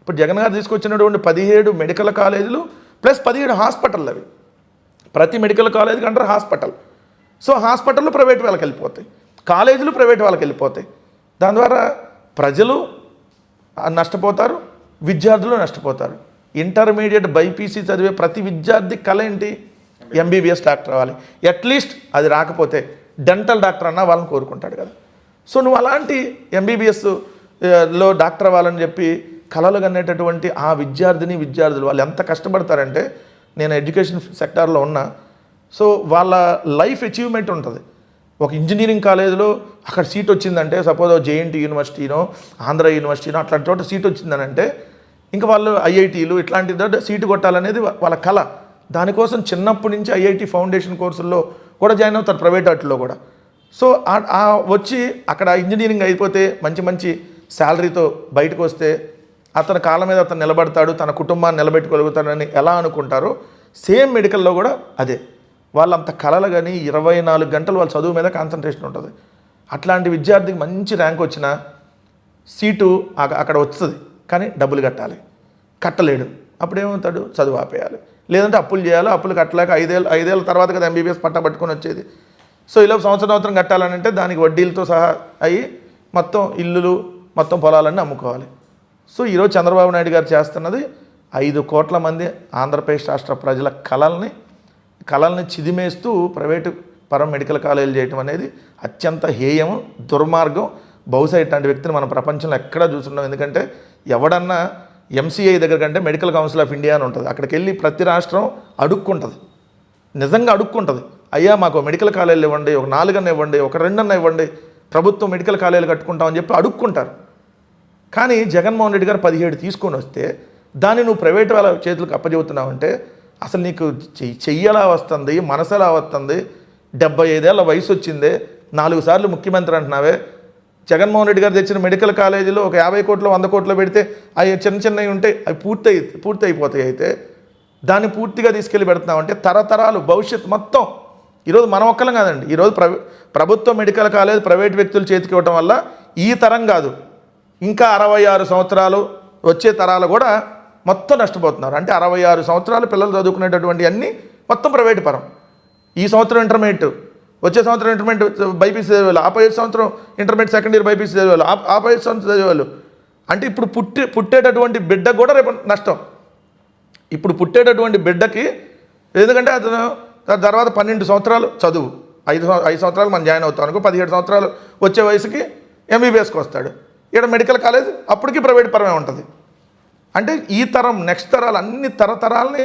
ఇప్పుడు జగన్ గారు తీసుకొచ్చినటువంటి 17 మెడికల్ కాలేజీలు ప్లస్ 17 హాస్పిటల్. అవి ప్రతి మెడికల్ కాలేజీకి అంటారు హాస్పిటల్. సో హాస్పిటల్లో ప్రైవేట్ వాళ్ళకి వెళ్ళిపోతాయి, కాలేజీలు ప్రైవేట్ వాళ్ళకి వెళ్ళిపోతాయి. దాని ద్వారా ప్రజలు నష్టపోతారు, విద్యార్థులు నష్టపోతారు. ఇంటర్మీడియట్ బైపీసీ చదివే ప్రతి విద్యార్థి కళ ఏంటి? ఎంబీబీఎస్ డాక్టర్ అవ్వాలి. అట్లీస్ట్ అది రాకపోతే డెంటల్ డాక్టర్ అన్నా వాళ్ళని కోరుకుంటాడు కదా. సో నువ్వు అలాంటి ఎంబీబీఎస్లో డాక్టర్ అవ్వాలని చెప్పి కలలు కనేటటువంటి ఆ విద్యార్థులు వాళ్ళు ఎంత కష్టపడతారంటే, నేను ఎడ్యుకేషన్ సెక్టార్లో ఉన్నా, సో వాళ్ళ లైఫ్ అచీవ్మెంట్ ఉంటుంది. ఒక ఇంజనీరింగ్ కాలేజీలో అక్కడ సీట్ వచ్చిందంటే, సపోజ్ జేఎన్టీ యూనివర్సిటీనో ఆంధ్ర యూనివర్సిటీనో అట్లాంటి చోట సీట్ వచ్చిందనంటే, ఇంకా వాళ్ళు ఐఐటీలు ఇట్లాంటి చోట సీటు కొట్టాలనేది వాళ్ళ కళ. దానికోసం చిన్నప్పటి నుంచి ఐఐటి ఫౌండేషన్ కోర్సుల్లో కూడా జాయిన్ అవుతారు, ప్రైవేట్ వాటిల్లో కూడా. సో వచ్చి అక్కడ ఇంజనీరింగ్ అయిపోతే మంచి మంచి శాలరీతో బయటకు వస్తే అతని కాళ్ళ మీద అతను నిలబడతాడు, తన కుటుంబాన్ని నిలబెట్టుకోగలుగుతాడని ఎలా అనుకుంటారో, సేమ్ మెడికల్లో కూడా అదే. వాళ్ళంత కళలు కానీ 24 గంటలు వాళ్ళ చదువు మీద కాన్సన్ట్రేషన్ ఉంటుంది. అట్లాంటి విద్యార్థికి మంచి ర్యాంక్ వచ్చిన సీటు అక్కడ వస్తుంది, కానీ డబ్బులు కట్టలేడు. అప్పుడు ఏమవుతాడు? చదువు ఆపేయాలి, లేదంటే అప్పులు చేయాలి. అప్పులు కట్టలేక ఐదేళ్ళ తర్వాత కదా ఎంబీబీఎస్ పట్టా పట్టుకొని వచ్చేది. సో ఇలా సంవత్సరం కట్టాలంటే దానికి వడ్డీలతో సహా అయ్యి మొత్తం ఇల్లులు మొత్తం పొలాలన్నీ అమ్ముకోవాలి. సో ఈరోజు చంద్రబాబు నాయుడు గారు చేస్తున్నది 5 కోట్ల మంది ఆంధ్రప్రదేశ్ రాష్ట్ర ప్రజల కళల్ని చిదిమేస్తూ ప్రైవేటు పరం మెడికల్ కాలేజీలు చేయటం అనేది అత్యంత హేయం, దుర్మార్గం. బహుశా ఇట్లాంటి వ్యక్తిని మన ప్రపంచంలో ఎక్కడా చూస్తున్నాం. ఎందుకంటే ఎవడన్నా ఎంసీఐ దగ్గర కంటే మెడికల్ కౌన్సిల్ ఆఫ్ ఇండియా అని ఉంటుంది, అక్కడికి వెళ్ళి ప్రతి రాష్ట్రం అడుక్కుంటుంది, నిజంగా అడుక్కుంటుంది. అయ్యా మాకు మెడికల్ కాలేజీలు ఇవ్వండి, ఒక 4 అన్న ఇవ్వండి, ఒక 2 అన్న ఇవ్వండి, ప్రభుత్వం మెడికల్ కాలేజీలు కట్టుకుంటామని చెప్పి అడుక్కుంటారు. కానీ జగన్మోహన్ రెడ్డి గారు 17 తీసుకొని వస్తే దాన్ని నువ్వు ప్రైవేట్ వాళ్ళ చేతులకు అప్పచెబుతున్నావంటే అసలు నీకు చెయ్యలా వస్తుంది, మనసెలా వస్తుంది? 75 ఏళ్ళ వయసు వచ్చిందే, 4 సార్లు ముఖ్యమంత్రి అంటున్నావే. జగన్మోహన్ రెడ్డి గారు తెచ్చిన మెడికల్ కాలేజీలో ఒక 50 కోట్లు 100 కోట్లు పెడితే అవి చిన్నవి ఉంటాయి, అవి పూర్తి అయిపోతాయి. అయితే దాన్ని పూర్తిగా తీసుకెళ్ళి పెడుతున్నామంటే తరతరాలు భవిష్యత్తు మొత్తం. ఈరోజు మనం ఒక్కలం కాదండి, ఈరోజు ప్రభుత్వ మెడికల్ కాలేజ్ ప్రైవేట్ వ్యక్తులు చేతికి ఇవ్వటం వల్ల ఈ తరం కాదు, ఇంకా 66 సంవత్సరాలు వచ్చే తరాలు కూడా మొత్తం నష్టపోతున్నారు. అంటే 66 సంవత్సరాలు పిల్లలు చదువుకునేటటువంటి అన్నీ మొత్తం ప్రైవేట్ పరం. ఈ సంవత్సరం ఇంటర్మీడియట్, వచ్చే సంవత్సరం ఇంటర్మీడియట్ బైపీసీ చదివేవాళ్ళు, 5 సంవత్సరం ఇంటర్మీడియట్ సెకండ్ ఇయర్ బైపీసీ చదివేవాళ్ళు, 5 సంవత్సరం చదివేవాళ్ళు. అంటే ఇప్పుడు పుట్టేటటువంటి బిడ్డ కూడా రేపు నష్టం. ఇప్పుడు పుట్టేటటువంటి బిడ్డకి, ఎందుకంటే అతను తర్వాత 12 సంవత్సరాలు చదువు, 5 సంవత్సరాలు మనం జాయిన్ అవుతాం అనుకో, 17 సంవత్సరాలు వచ్చే వయసుకి ఎంబీబీఎస్కి వస్తాడు. ఇక్కడ మెడికల్ కాలేజ్ అప్పటికి ప్రైవేట్ పరమే ఉంటుంది. అంటే ఈ తరం నెక్స్ట్ తరాలు అన్ని తరతరాలని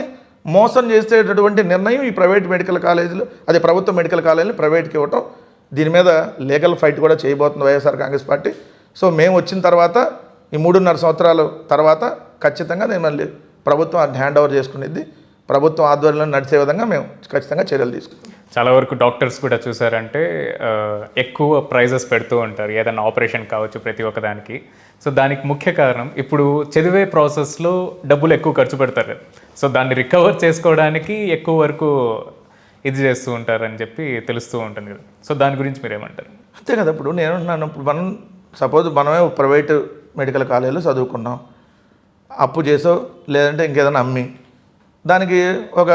మోసం చేసేటటువంటి నిర్ణయం ఈ ప్రైవేట్ మెడికల్ కాలేజీలు, అదే ప్రభుత్వ మెడికల్ కాలేజీలు ప్రైవేట్కి ఇవ్వటం. దీని మీద లీగల్ ఫైట్ కూడా చేయబోతుంది వైఎస్ఆర్ కాంగ్రెస్ పార్టీ. సో మేము వచ్చిన తర్వాత ఈ 3.5 సంవత్సరాల తర్వాత ఖచ్చితంగా నేను మళ్ళీ ప్రభుత్వం హ్యాండ్ ఓవర్ చేసుకునేది, ప్రభుత్వం ఆధ్వర్యంలో నడిచే విధంగా మేము ఖచ్చితంగా చర్యలు తీసుకుంటాం. చాలా వరకు డాక్టర్స్ కూడా చూసారంటే ఎక్కువ ప్రైజెస్ పెడుతూ ఉంటారు, ఏదైనా ఆపరేషన్ కావచ్చు ప్రతి ఒక్కదానికి. సో దానికి ముఖ్య కారణం ఇప్పుడు చదివే ప్రాసెస్లో డబ్బులు ఎక్కువ ఖర్చు పెడతారు కదా, సో దాన్ని రికవర్ చేసుకోవడానికి ఎక్కువ వరకు ఇది చేస్తూ ఉంటారని చెప్పి తెలుస్తూ ఉంటుంది కదా. సో దాని గురించి మీరు ఏమంటారు? అంతే కదా, ఇప్పుడు నేను ఇప్పుడు సపోజ్ మనమే ప్రైవేటు మెడికల్ కాలేజీలో చదువుకున్నాం, అప్పు చేసో లేదంటే ఇంకేదైనా అమ్మి దానికి ఒక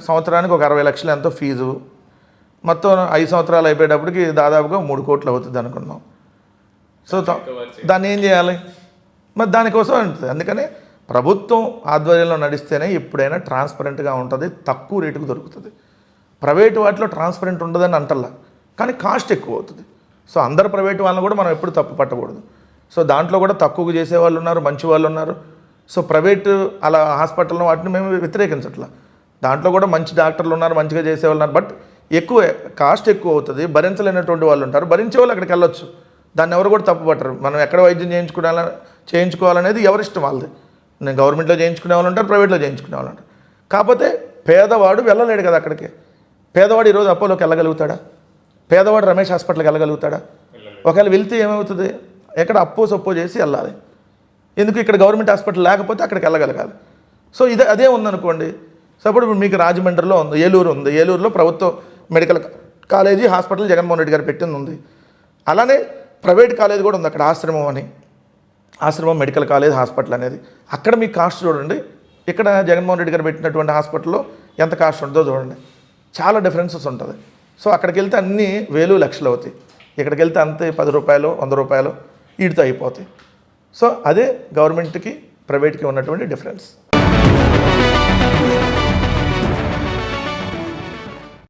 సంవత్సరానికి ఒక 60 లక్షలు ఎంతో ఫీజు, మొత్తం 5 సంవత్సరాలు అయిపోయేటప్పటికి దాదాపుగా 3 కోట్లు అవుతుంది అనుకున్నాం. సో దాన్ని ఏం చేయాలి? మరి దానికోసం ఉంటుంది. అందుకనే ప్రభుత్వం ఆధ్వర్యంలో నడిస్తేనే ఎప్పుడైనా ట్రాన్స్పరెంట్గా ఉంటుంది, తక్కువ రేటుకు దొరుకుతుంది. ప్రైవేటు వాటిలో ట్రాన్స్పరెంట్ ఉండదని అంటల్లా, కానీ కాస్ట్ ఎక్కువ అవుతుంది. సో అందరు ప్రైవేటు వాళ్ళని కూడా మనం ఎప్పుడు తప్పు పట్టకూడదు. సో దాంట్లో కూడా తక్కువగా చేసేవాళ్ళు ఉన్నారు, మంచి వాళ్ళు ఉన్నారు. సో ప్రైవేటు అలా హాస్పిటల్లో వాటిని మేము వ్యతిరేకించట్లా, దాంట్లో కూడా మంచి డాక్టర్లు ఉన్నారు, మంచిగా చేసేవాళ్ళు ఉన్నారు. బట్ కాస్ట్ ఎక్కువ అవుతుంది, భరించలేనటువంటి వాళ్ళు ఉంటారు. భరించే వాళ్ళు అక్కడికి వెళ్ళొచ్చు, దాన్ని ఎవరు కూడా తప్పు పట్టరు. మనం ఎక్కడ వైద్యం చేయించుకోవాలనేది ఎవరిష్టం వాళ్ళది. నేను గవర్నమెంట్లో చేయించుకునే వాళ్ళు ఉంటారు, ప్రైవేట్లో చేయించుకునే వాళ్ళు ఉంటారు. కాకపోతే పేదవాడు వెళ్ళలేడు కదా అక్కడికి. పేదవాడు ఈరోజు అపోలోకి వెళ్ళగలుగుతాడా? పేదవాడు రమేష్ హాస్పిటల్కి వెళ్ళగలుగుతాడా? ఒకవేళ వెళ్తే ఏమవుతుంది? ఎక్కడ అప్పో చేసి వెళ్ళాలి. ఎందుకు? ఇక్కడ గవర్నమెంట్ హాస్పిటల్ లేకపోతే అక్కడికి వెళ్ళగలగాలి. సో అదే ఉందనుకోండి. సపోజ్ ఇప్పుడు మీకు రాజమండ్రిలో ఉంది, ఏలూరు ఉంది, ఏలూరులో ప్రభుత్వ medical college hospital Jaganmohan Reddy గారు పెట్టింది ఉంది. అలానే ప్రైవేట్ కాలేజ్ కూడా ఉంది అక్కడ, ఆశ్రమం మెడికల్ కాలేజ్ హాస్పిటల్ అనేది. అక్కడ మీకు కాస్ట్ చూడండి, ఇక్కడ జగన్మోహన్ రెడ్డి గారు పెట్టినటువంటి హాస్పిటల్లో ఎంత కాస్ట్ ఉంటుందో చూడండి, చాలా డిఫరెన్సెస్ ఉంటుంది. సో అక్కడికి వెళ్తే అన్నీ వేలు లక్షలు అవుతాయి, ఇక్కడికి వెళ్తే అంతే 10 రూపాయలు 100 రూపాయలు వీటితో అయిపోతాయి. సో అదే గవర్నమెంట్కి ప్రైవేట్కి ఉన్నటువంటి డిఫరెన్స్.